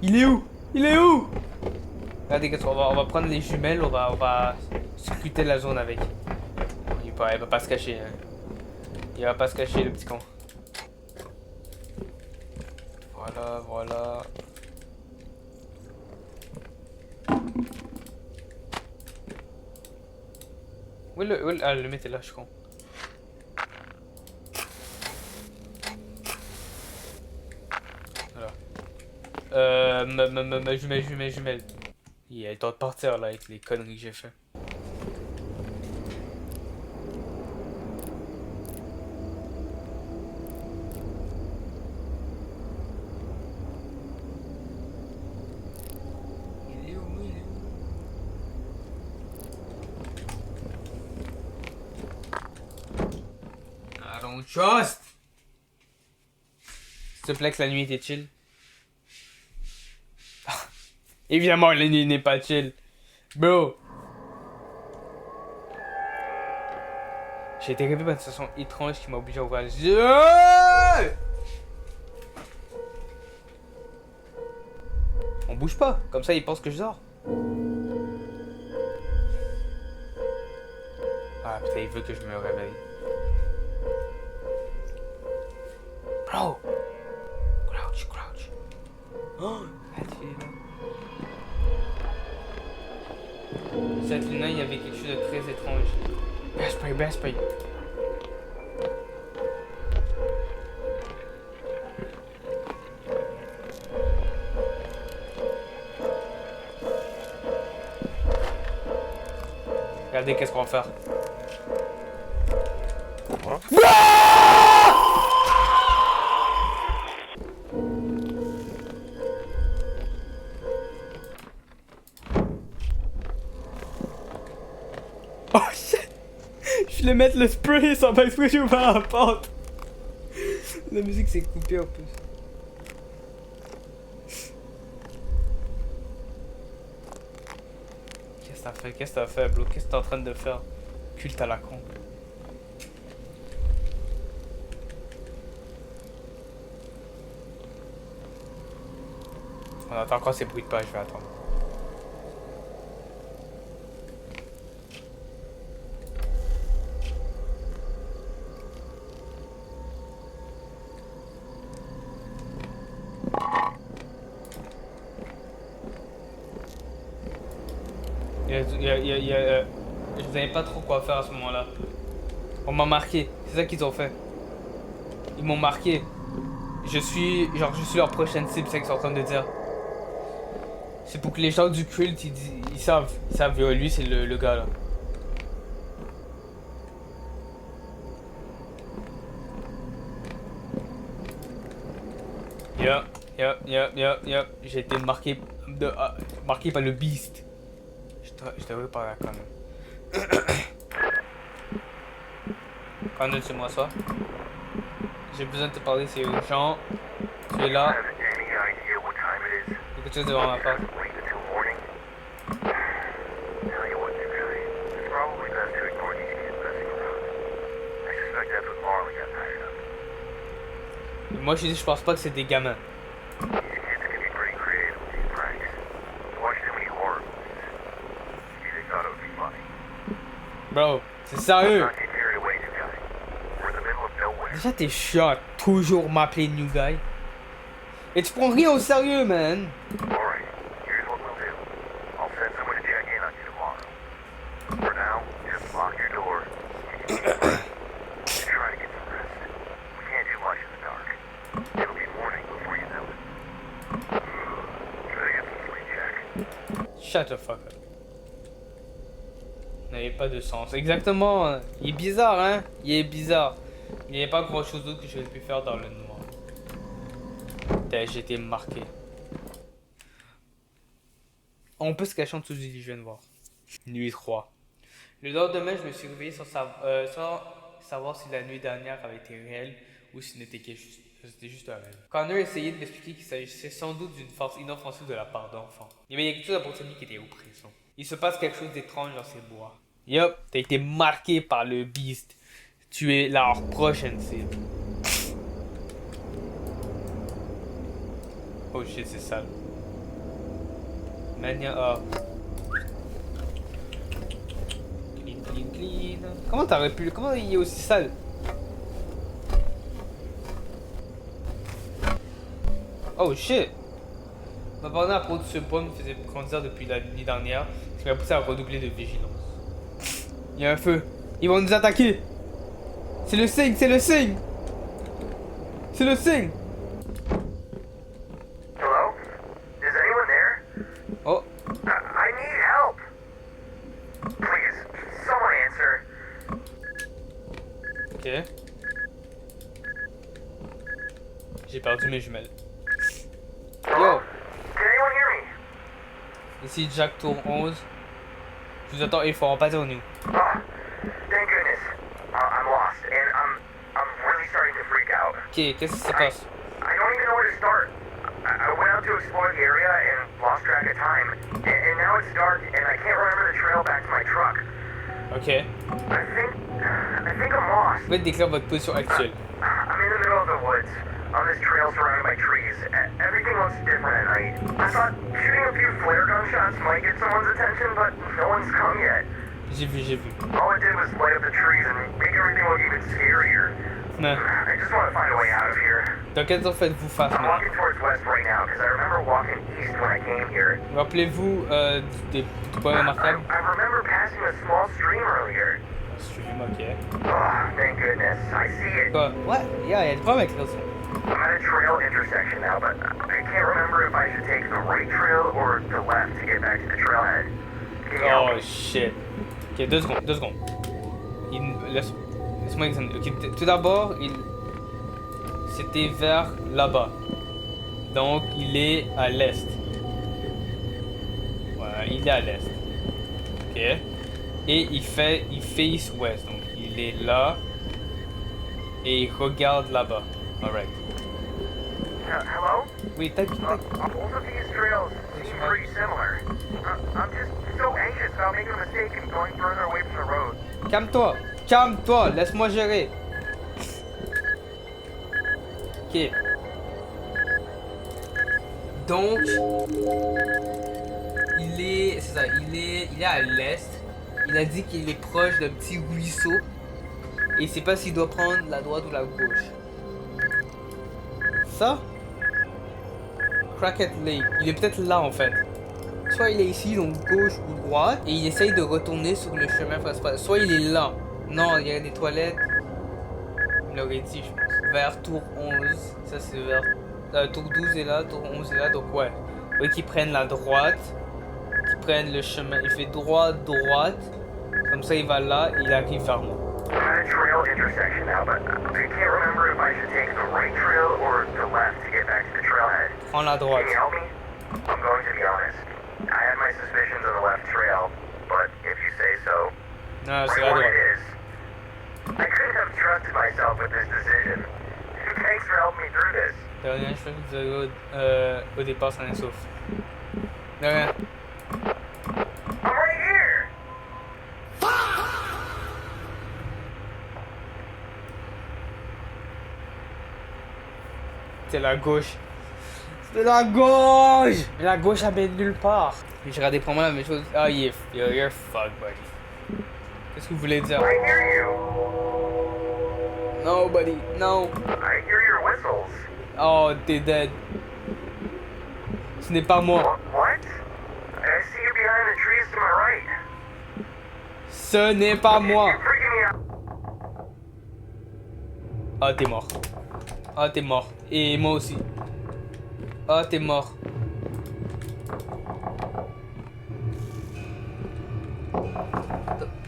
Il est où? Il est où? Regardez, qu'est-ce qu'on va, on va prendre les jumelles, on va scruter la zone avec. Il va pas se cacher. Hein. Il va pas se cacher, le petit con. Voilà, voilà. Où est le... Ah, le mec est là, je suis con. Voilà. Ma jumelle. Il a le temps de partir là avec les conneries que j'ai fait. Il est où? I don't trust! S'il te plaît que la nuit était chill. Évidemment, la nuit n'est pas chill. Bro. J'ai été réveillé par une sensation étrange qui m'a obligé à ouvrir les yeux. On bouge pas, comme ça il pense que je dors. Ah putain, il veut que je me réveille. Bro. Crouch. Oh, elle est là. Cette lune, il y avait quelque chose de très étrange. Best spray. Regardez qu'est-ce qu'on va faire. Oh shit! Je voulais mettre le spray sans pas exprès, j'ai ouvert la porte. La musique s'est coupée en plus. Qu'est-ce que t'as fait, bro? Qu'est-ce que t'es en train de faire? Culte à la con. On entend encore ces bruits de pas, je vais attendre. Je savais pas trop quoi faire à ce moment-là. On m'a marqué, c'est ça qu'ils ont fait. Ils m'ont marqué. je suis leur prochaine cible, c'est ce qu'ils sont en train de dire. C'est pour que les gens du culte, ils savent, lui c'est le gars là. Yup. J'ai été marqué par le beast. Je devrais parler à Connor. Connor, tu m'assois. J'ai besoin de te parler, c'est urgent. Tu es là. Have any idea what time it is? Il y a quelque chose devant ma face. Wait until morning? Tell you what, new guy. It's probably best to ignore these kids messing around. I suspect that's what Marley got tired of. Moi je pense pas que c'est des gamins. These kids can be pretty creative with these pranks. Watch too many horror movies. See, they thought it would be funny. Bro, c'est sérieux. Not get carried away, new guy. We're in the middle of nowhere. Déjà t'es chiant à toujours m'appeler new guy. Et tu prends rien au sérieux, man. Alright, here's what we'll do. I'll send someone to check in on you tomorrow. For now, just lock your door. And try to get some rest. We can't do much in the dark. It'll be morning before you know it. Try to get some sleep, Jack. Shut the fuck up. N'avait pas de sens. Exactement. Il est bizarre, hein. Il est bizarre. Il n'y avait pas grand chose d'autre que j'aurais pu faire dans le noir. J'ai été marqué. On peut se cacher en dessous du lit, je viens de voir. Nuit 3. Le lendemain, je me suis réveillé sans savoir si la nuit dernière avait été réelle ou si c'était juste un rêve. Connor essayait de m'expliquer qu'il s'agissait sans doute d'une force inoffensive de la part d'enfants. Il y avait quelque chose à propos de lui qui était oppressant. Il se passe quelque chose d'étrange dans ces bois. Yup, t'as été marqué par le beast. Tu es leur prochaine cible. Oh shit, c'est sale. Mania A. Clean. Comment t'aurais pu... Comment il est aussi sale? Oh shit! Ma parole à propos de ce poids me faisait grandir depuis la nuit dernière, ce qui m'a poussé à redoubler de vigilance. Il y a un feu. Ils vont nous attaquer! C'est le signe! C'est le signe! C'est le signe! Hello? Is anyone there? Oh! I need help! Please, someone answer. Ok. J'ai perdu mes jumelles. Yo! Can anyone hear me? Ici Jack Tour 11. Je vous attends, il faut en passer au nous. Oh, thank goodness. I'm lost, and I'm really starting to freak out. Ok, qu'est-ce qui se passe? I don't even know where to start. I went out to explore the area and lost track of time, and now it's dark, and I can't remember the trail back to my truck. Ok. I think I'm lost. Vous pouvez décrire votre position actuelle. I'm in the middle of the woods, on this trail surrounded by trees. Everything looks different at night. I thought shooting a few flare gun shots might get someone's attention, but no one's come yet. J'ai vu. All it did was light up the trees and make everything look even scarier. Non. I just want to find a way out of here. Dans quel temps faites-vous face I'm maintenant? walking towards west right now because I remember walking east when I came here. Rappelez-vous des points remarquables? I remember passing a small stream earlier. Stream, ok. Oh, thank goodness. I see it. Quoi? Ouais, il y a des problèmes avec ça. I'm at a trail intersection now, but I can't remember if I should take the right trail or the left to get back to the trailhead. Can you help Oh me? shit. Ok, 2 secondes. Laisse-moi examiner. Ok, tout d'abord, c'était vers là-bas. Donc, il est à l'est. Voilà, il est à l'est. Ok. Et il face ouest. Donc, il est là. Et il regarde là-bas. Alright. Hello? Oui, t'as Both of these trails seem pretty similar. I'm just so anxious about making a mistake and going further away from the road. Calme-toi, laisse-moi gérer. Ok. Donc, il est à l'est. Il a dit qu'il est proche d'un petit ruisseau. Et il sait pas s'il doit prendre la droite ou la gauche. Ça? Crackhead Lake. Il est peut-être là en fait. Soit il est ici, donc gauche ou droite, et il essaye de retourner sur le chemin principal. Soit il est là. Non, il y a des toilettes. Il l'aurait dit, je pense. vers tour 11. Ça, c'est vers... tour 12 est là, tour 11 est là, donc ouais. Oui, qu'ils prennent la droite. Qu'ils prennent le chemin. Il fait droite. Comme ça, il va là et il arrive vers moi. I'm at a trail intersection now, but I can't remember if I should take the right trail or the left to get back to the trailhead. Prends la droite. Can you help me? I'm going to be honest. I had my suspicions of the left trail, but if you say so, Non, c'est like la what droite. it is. I couldn't have trusted myself with this decision. Thanks for helping me through this. Dernière chose que vous avez au départ, ça en est sauf. De rien. I'm right here. C'est la gauche. C'est la gauche! Mais la gauche, elle mène nulle part. Et je regardais probablement la même chose. Ah, you're fucked, buddy. Qu'est-ce que vous voulez dire? I hear you. No, buddy, no. I hear your whistles. Oh, t'es dead. Ce n'est pas moi. What? I see you behind the trees to my right. Ce n'est pas moi. You're freaking me out. Ah, t'es mort. Ah, t'es mort. Et moi aussi. Ah, t'es mort.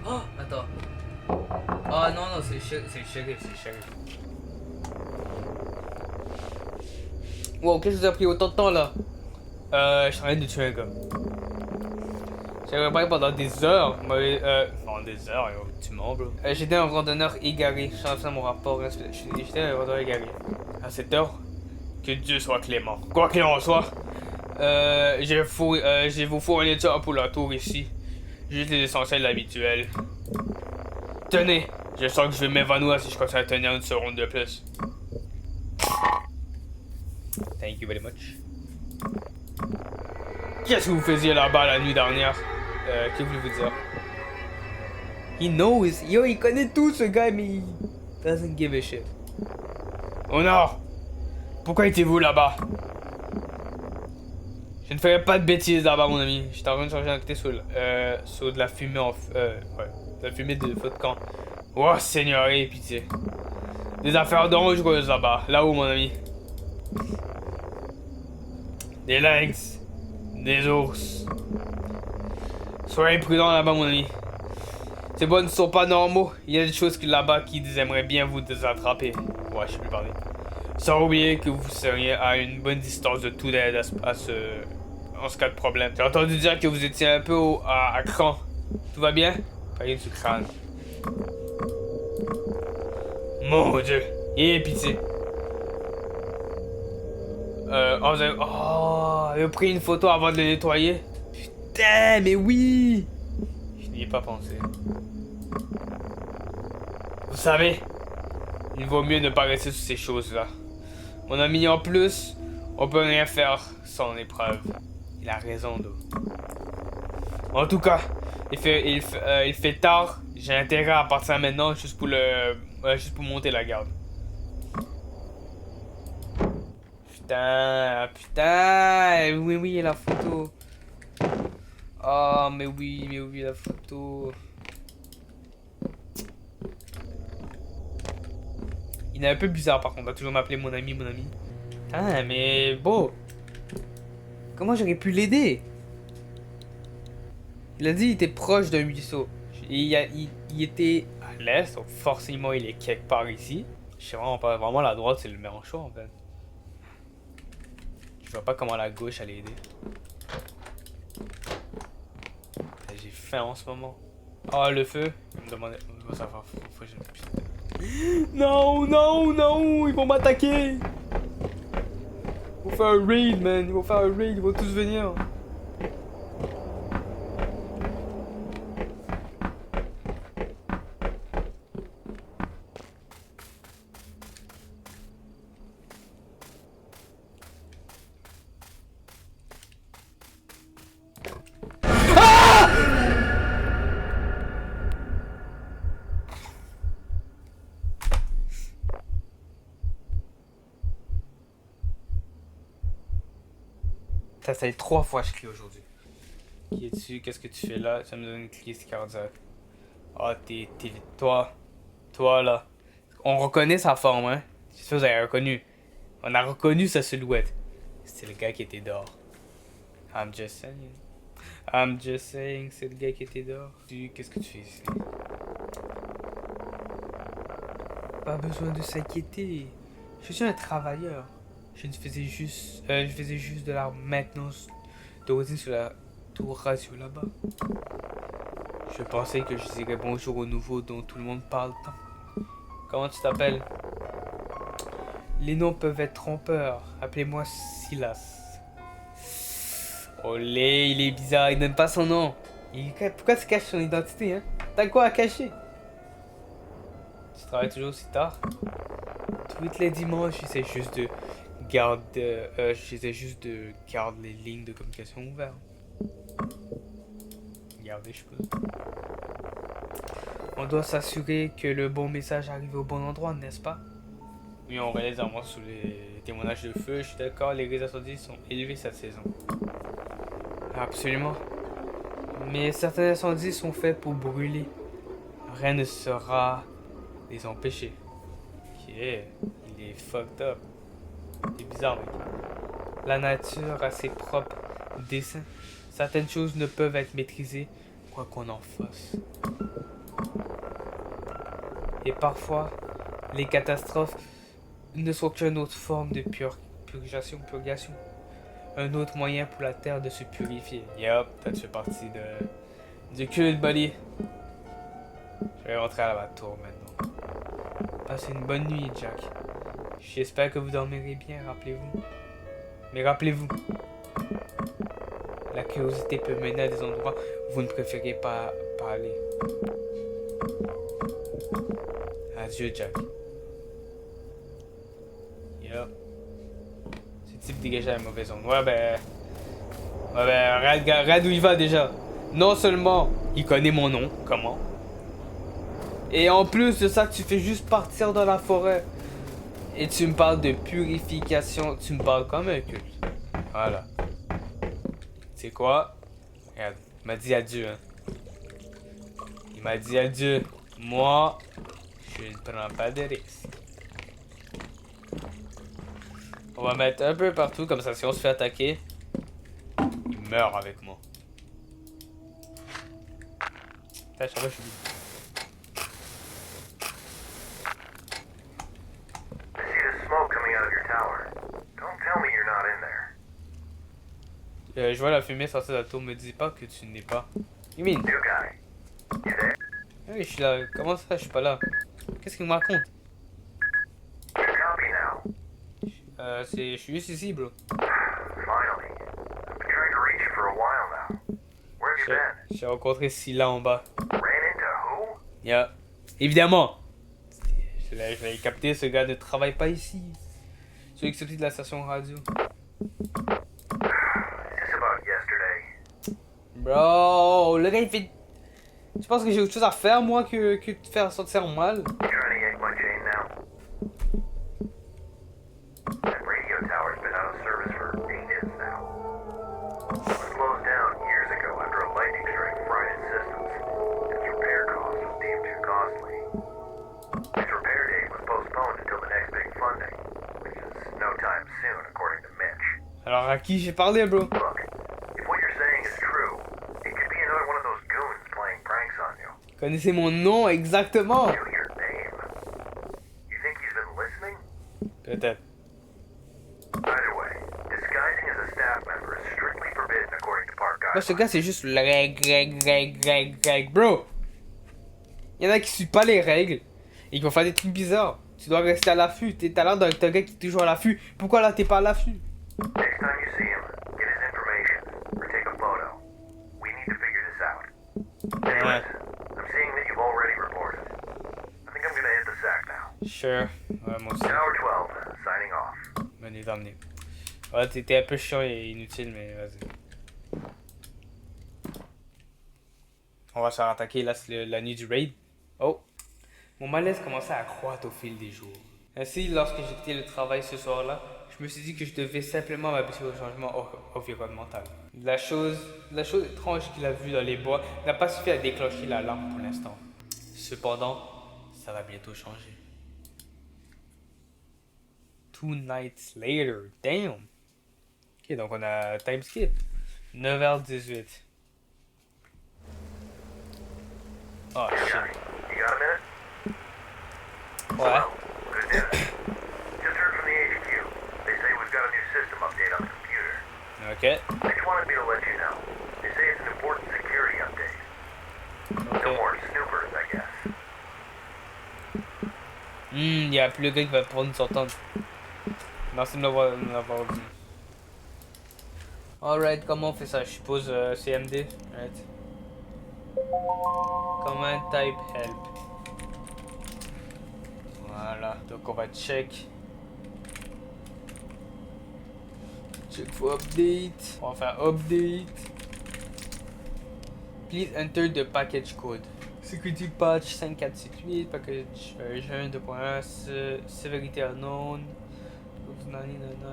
Oh, attends. Ah, non, c'est le shérif. Wow, qu'est-ce que vous avez pris autant de temps là? Je suis en train de tuer un gars. J'ai préparé pendant des heures. Pendant des heures, tu mens, bro. J'étais un randonneur égaré. Je suis en train de mon rapport. J'étais un randonneur égaré. À cette heure, que Dieu soit clément. Quoi qu'il en soit, j'ai vos fournitures pour la tour ici. Juste les essentiels habituels. Tenez, je sens que je vais m'évanouir si je continue à tenir une seconde de plus. Thank you very much. Qu'est-ce que vous faisiez là-bas la nuit dernière? Que voulez-vous dire? He knows. Yo, il connaît tout ce gars, mais il doesn't give a shit. Oh non! Pourquoi étiez-vous là-bas? Je ne ferai pas de bêtises là-bas, mon ami. J'étais en train de changer un côté sur de la fumée de la fumée de feu de camp. Oh, Seigneur, aie pitié. Des affaires dangereuses là-bas. Là-haut, mon ami. Des lynx. Des ours. Soyez prudents là-bas, mon ami. Ces bois ne sont pas normaux. Il y a des choses là-bas qui aimeraient bien vous attraper. Ouais, je sais plus parler. Sans oublier que vous seriez à une bonne distance de toute aide en ce cas de problème. J'ai entendu dire que vous étiez un peu à cran. Tout va bien? Parlez du crâne. Mon Dieu. Et pitié. Vous avez pris une photo avant de le nettoyer? Putain, mais oui! Je n'y ai pas pensé. Vous savez, il vaut mieux ne pas rester sur ces choses-là. Mon ami, en plus, on peut rien faire sans l'épreuve. Il a raison, d'eau. En tout cas, il fait tard. J'ai intérêt à partir maintenant juste pour monter la garde. Putain, oui, la photo. Oh, mais oui, la photo. Il est un peu bizarre par contre, il va toujours m'appeler mon ami. Ah, mais bon. Comment j'aurais pu l'aider? Il a dit qu'il était proche d'un ruisseau. Il était à l'est, donc forcément il est quelque part ici. Je sais vraiment pas, vraiment la droite c'est le meilleur choix en fait. Je vois pas comment la gauche allait aider. J'ai faim en ce moment. Ah, le feu. Il me demandait. Faut que je... Non, ils vont m'attaquer. Ils vont faire un raid, man. Ils vont tous venir. Ça fait 3 fois que je crie aujourd'hui. Qui es-tu? Qu'est-ce que tu fais là? Ça me donne une crise cardiaque. Ah, toi là. On reconnaît sa forme, hein? J'espère que vous avez reconnu. On a reconnu sa silhouette. C'était le gars qui était dehors. I'm just saying. I'm just saying, c'est le gars qui était dehors. Qu'est-ce que tu fais ici? Pas besoin de s'inquiéter. Je suis un travailleur. Je faisais juste de la maintenance de routine sur la tour radio là-bas. Je pensais que je dirais bonjour aux nouveaux dont tout le monde parle tant. Comment tu t'appelles? Les noms peuvent être trompeurs. Appelez-moi Silas. Olé, il est bizarre, il donne pas son nom. Pourquoi tu caches son identité, hein? T'as quoi à cacher? Tu travailles toujours si tard? Tous les dimanches, j'essaie juste de garder les lignes de communication ouvertes. Regardez, je peux. On doit s'assurer que le bon message arrive au bon endroit, n'est-ce pas? Oui, on réalise en moins sous les témoignages de feu. Je suis d'accord, les risques d'incendie sont élevés cette saison. Absolument. Mais certains incendies sont faits pour brûler. Rien ne saura les empêcher. Ok, il est fucked up. C'est bizarre, mec. La nature a ses propres desseins. Certaines choses ne peuvent être maîtrisées, quoi qu'on en fasse. Et parfois, les catastrophes ne sont qu'une autre forme de purgation. Un autre moyen pour la Terre de se purifier. Yup, ça fait partie du culte, buddy. Je vais rentrer à la tour maintenant. Passez une bonne nuit, Jack. J'espère que vous dormirez bien, rappelez-vous. Mais rappelez-vous, la curiosité peut mener à des endroits où vous ne préférez pas aller. Adieu, Jack. Yup. Ce type dégagé à la mauvaise onde. Ouais, ben, regarde où il va déjà. Non seulement il connaît mon nom, comment? Et en plus de ça, tu fais juste partir dans la forêt. Et tu me parles de purification. Tu me parles comme un culte. Voilà. C'est quoi? Regarde, il m'a dit adieu. Hein. Il m'a dit adieu. Moi, je ne prends pas de risque. On va mettre un peu partout, comme ça, si on se fait attaquer, il meurt avec moi. Putain, je suis I see the smoke coming out of your tower. Don't tell me you're not in there. Je vois la fumée sortir de la tour, me dis pas que tu n'es pas. You mean? New guy. You there? Oui, je suis là. Comment ça, je suis pas là? Qu'est-ce qu'il me raconte? You copy now. Je suis juste ici, bro. Finally. I've been trying to reach you for a while now. Where have you been? J'ai rencontré Scylla en bas. Ran into who? Yeah. Évidemment. Je l'avais capté, ce gars ne travaille pas ici. Celui qui s'occupe de la station radio. Is this about yesterday? Bro, le gars il fait... Je pense que j'ai autre chose à faire moi que de faire sortir mal. You trying to yank my chain now? That radio tower's been out of service for ages now. It was closed down years ago after a lightning strike fried its systems. Its repair cost was deemed too costly. Its repair date was postponed until the next big funding, which is no time soon, according to Mitch. Alors à qui j'ai parlé, bro? Look, if what you're saying is true, it could be another one of those goons playing pranks on you. Connaissez mon nom exactement. Knew your name. You think he's been listening? Peut-être. Either way, disguising as a staff member is strictly forbidden according to park Là, ce guidelines. gars c'est juste le règle. Bro! Il y en a qui suivent pas les règles et qui vont faire des trucs bizarres. Tu dois rester à l'affût. T'as l'air d'un gars qui est toujours à l'affût. Pourquoi là t'es pas à l'affût? Next time you see him, get his information or take a photo. We need to figure this out. Anyways, I'm seeing that you've already reported. I think I'm gonna hit the sack now. Sure. Ouais, moi aussi. Tower 12, signing off. Venez d'emmener. Ouais, t'étais un peu chiant et inutile, mais vas-y. On va se faire attaquer là, c'est la nuit du raid. Oh! Mon malaise commençait à croître au fil des jours. Ainsi, lorsque j'ai quitté le travail ce soir-là, je me suis dit que je devais simplement m'habituer au changement environnemental. La chose étrange qu'il a vue dans les bois n'a pas suffi à déclencher l'alarme pour l'instant. Cependant, ça va bientôt changer. 2 nights later. Damn. Ok, donc on a time skip. 9h18. Oh Hey, shit. Johnny, you got a minute? Ouais. Good news. Just heard from the HQ. They say we've got a new system update on the computer. Ok. They just wanted me to let you know. They say it's an important security update. No Ok. more snoopers, I guess. Il y a plus le gars qui va pouvoir nous entendre. Merci de l'avoir dit. Alright, comment on fait ça? Je suppose CMD. Right. Command type help. Voilà. Donc on va check. Check for update. On va faire update. Please enter the package code. Security patch 5468, package version 2.1, severity unknown,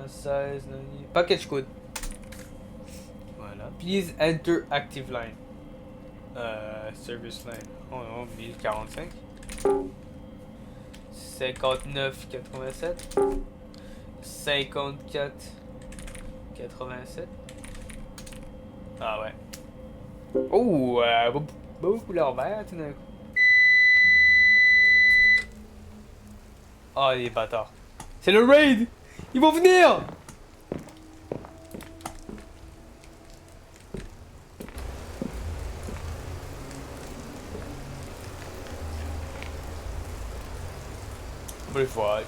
16, package code. Voilà. Please enter active line. Service line. Oh non, 1045. 5987. 54 87. Ah ouais. Oh, beaucoup couleur verte tout d'un coup. Oh les bâtards. C'est le raid. Ils vont venir.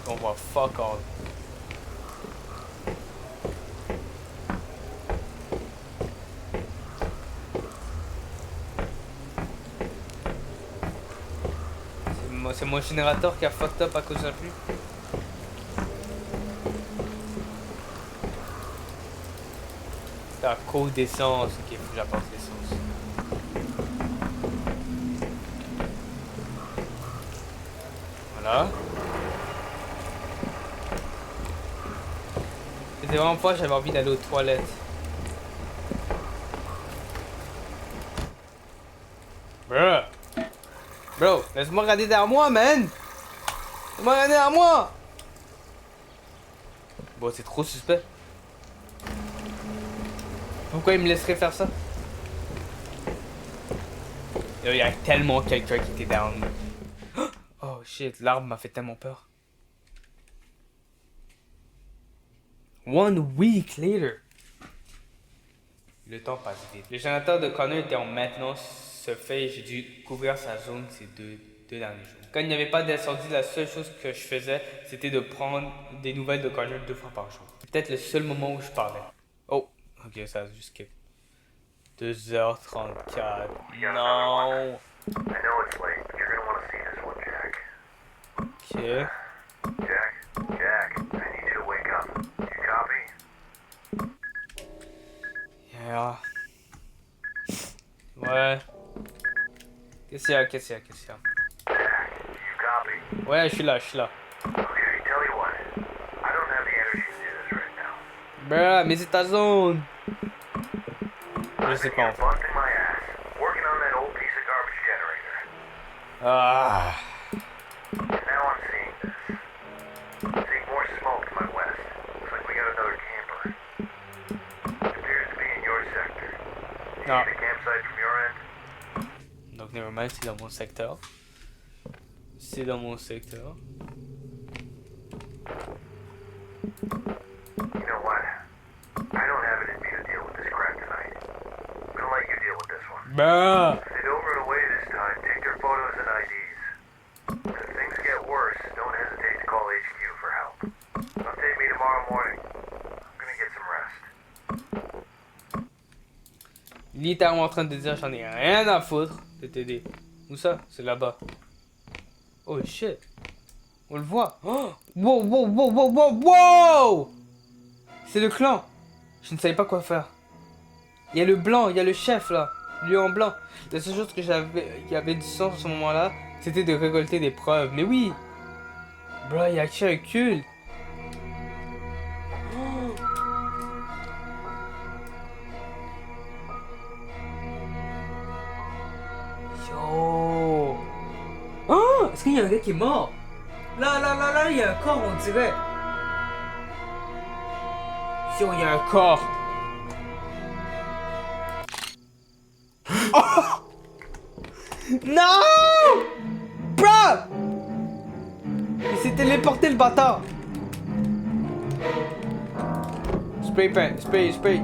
On va fuck all. C'est mon générateur qui a fucked up à cause de la pluie. C'est à cause d'essence. Ok, faut que j'apporte l'essence. Voilà. C'était vraiment pas, j'avais envie d'aller aux toilettes. Bruh. Bro, laisse-moi regarder derrière moi, man! Laisse-moi regarder derrière moi! Bon, c'est trop suspect. Pourquoi il me laisserait faire ça? Il y a tellement quelqu'un qui était down. Oh shit, l'arbre m'a fait tellement peur. 1 week later. Le temps passe vite. Le générateur de Connor était en maintenance. Ce fait, j'ai dû couvrir sa zone ces deux derniers jours. Quand il n'y avait pas d'incendie, la seule chose que je faisais, c'était de prendre des nouvelles de Connor 2 fois par jour. C'est peut-être le seul moment où je parlais. Oh, ok, ça a juste skip. 2h34. Non. I know it's late, but you're gonna want to see this one, Jack. Ok. Jack, I need you to wake up. You copy? Yeah. Ouais. Qu'est-ce qu'il y a? Jack, you copy? Ouais, je suis là. Okay, tell you what. I don't have the energy to do this right now. Bruh, mais c'est ta zone. Je sais pas en fait. Busting my ass, working on that old piece of garbage generator. Ah. And now I'm seeing this. Seeing more smoke to my west. Looks like we got another camper. Appears to be in your sector. You Ah. see the campsite from your end? Donc, nevermind, c'est dans mon secteur. C'est dans mon secteur. You know what? I don't have it in me to deal with this crap tonight. I'm gonna let you deal with this one. Bruh. If they don't run away this time, take their photos and IDs. And if things get worse, don't hesitate to call HQ for help. Update me tomorrow morning. I'm gonna get some rest. Littéralement en train de dire j'en ai rien à foutre de t'aider. Où ça? C'est là-bas. Oh shit. On le voit. Oh! Wow! C'est le clan. Je ne savais pas quoi faire. Il y a le blanc, il y a le chef là. Lui en blanc. La seule chose que qui avait du sens à ce moment-là, c'était de récolter des preuves. Mais oui! Bro, il a créé un culte. Yo! Oh! Est-ce qu'il y a un gars qui est mort? Là, il y a un corps, on dirait. Attention, il y a un corps. Oh! Non! Bro! Il s'est téléporté le bâtard. Spray paint, spray.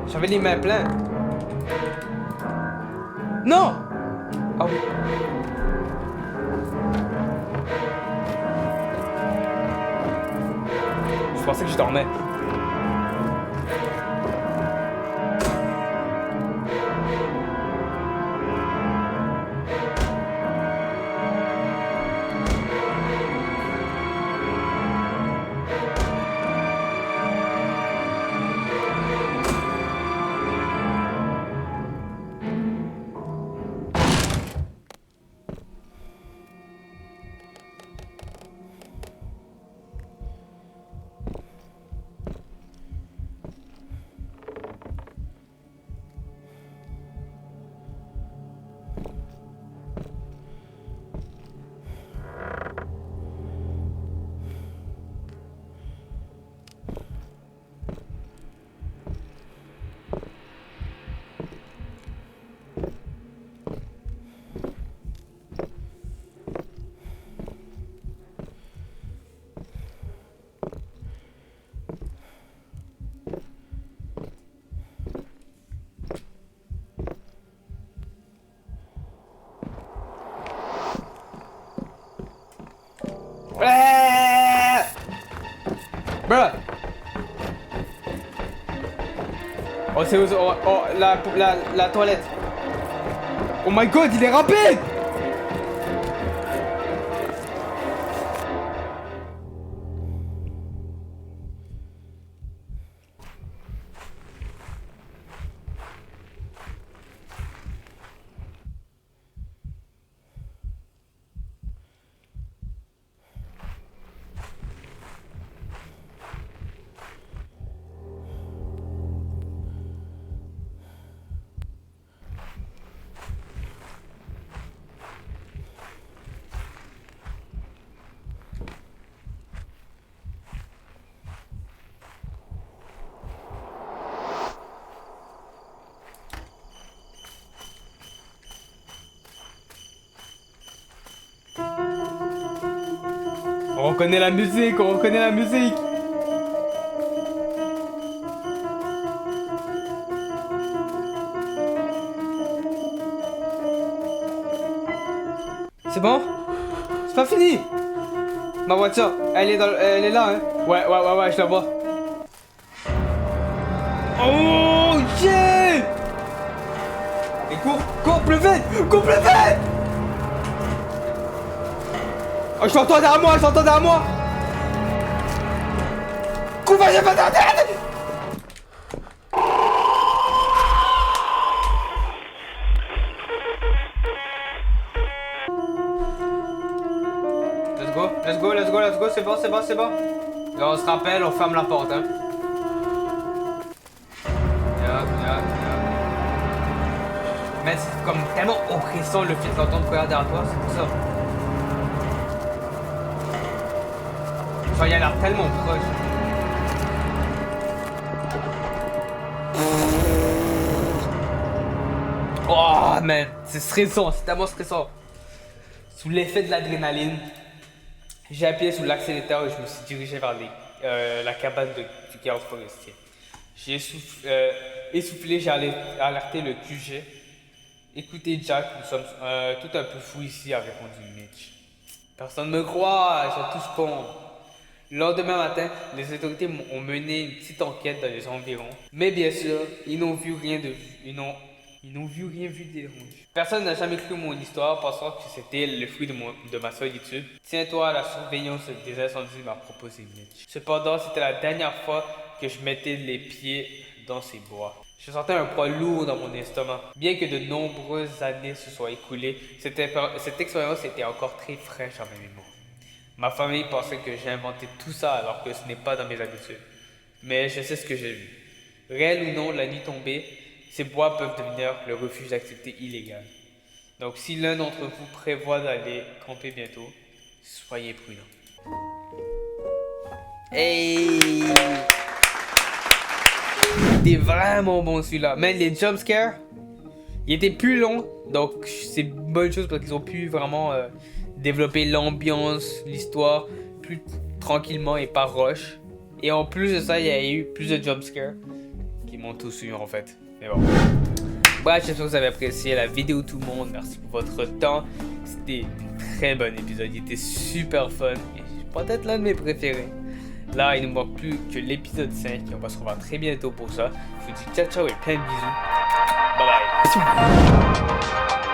J'avais les mains pleines. Non! Ah oui. Je pensais que je dormais. Bruh. Oh, c'est où? Oh, la toilette. Oh my god, il est rapide! On reconnaît la musique, on reconnaît la musique. C'est bon? C'est pas fini? Ma voiture, elle est là, hein? Ouais, je la vois. Oh, yeah! Et cours plus vite! Cours plus vite! Oh, je t'entends derrière moi, Cours, vas-y, Let's go, c'est bon. Là, on se rappelle, on ferme la porte, hein. Yeah. Mais c'est comme tellement oppressant le fait d'entendre courir derrière toi, c'est pour ça. Genre, il a l'air tellement proche. Oh, man, c'est stressant, c'est tellement stressant. Sous l'effet de l'adrénaline, j'ai appuyé sur l'accélérateur et je me suis dirigé vers la cabane du chaos forestier. J'ai essoufflé, j'ai alerté le QG. Écoutez, Jack, nous sommes tout un peu fous ici, a répondu Mitch. Personne ne me croit, ils sont tous cons. Le lendemain matin, les autorités ont mené une petite enquête dans les environs. Mais bien sûr, ils n'ont vu rien vu d'étrange. Personne n'a jamais cru mon histoire, pensant que c'était le fruit de ma solitude. Tiens-toi à la surveillance des incendies, m'a proposé Mitch. Cependant, c'était la dernière fois que je mettais les pieds dans ces bois. Je sentais un poids lourd dans mon estomac. Bien que de nombreuses années se soient écoulées, cette expérience était encore très fraîche en ma mémoire. Ma famille pensait que j'ai inventé tout ça alors que ce n'est pas dans mes habitudes. Mais je sais ce que j'ai vu. Réel ou non, la nuit tombée, ces bois peuvent devenir le refuge d'activités illégales. Donc si l'un d'entre vous prévoit d'aller camper bientôt, soyez prudents. Hey! était vraiment bon celui-là. Mais les jumpscares, il était plus long. Donc c'est une bonne chose parce qu'ils ont pu vraiment développer l'ambiance, l'histoire plus tranquillement et pas rush. Et en plus de ça, il y a eu plus de jumpscares qui m'ont tous eu en fait. Mais bon. Bref, j'espère que vous avez apprécié la vidéo tout le monde. Merci pour votre temps. C'était un très bon épisode. Il était super fun. Et peut-être l'un de mes préférés. Là, il ne nous manque plus que l'épisode 5. Et on va se revoir très bientôt pour ça. Je vous dis ciao ciao et plein de bisous. Bye bye.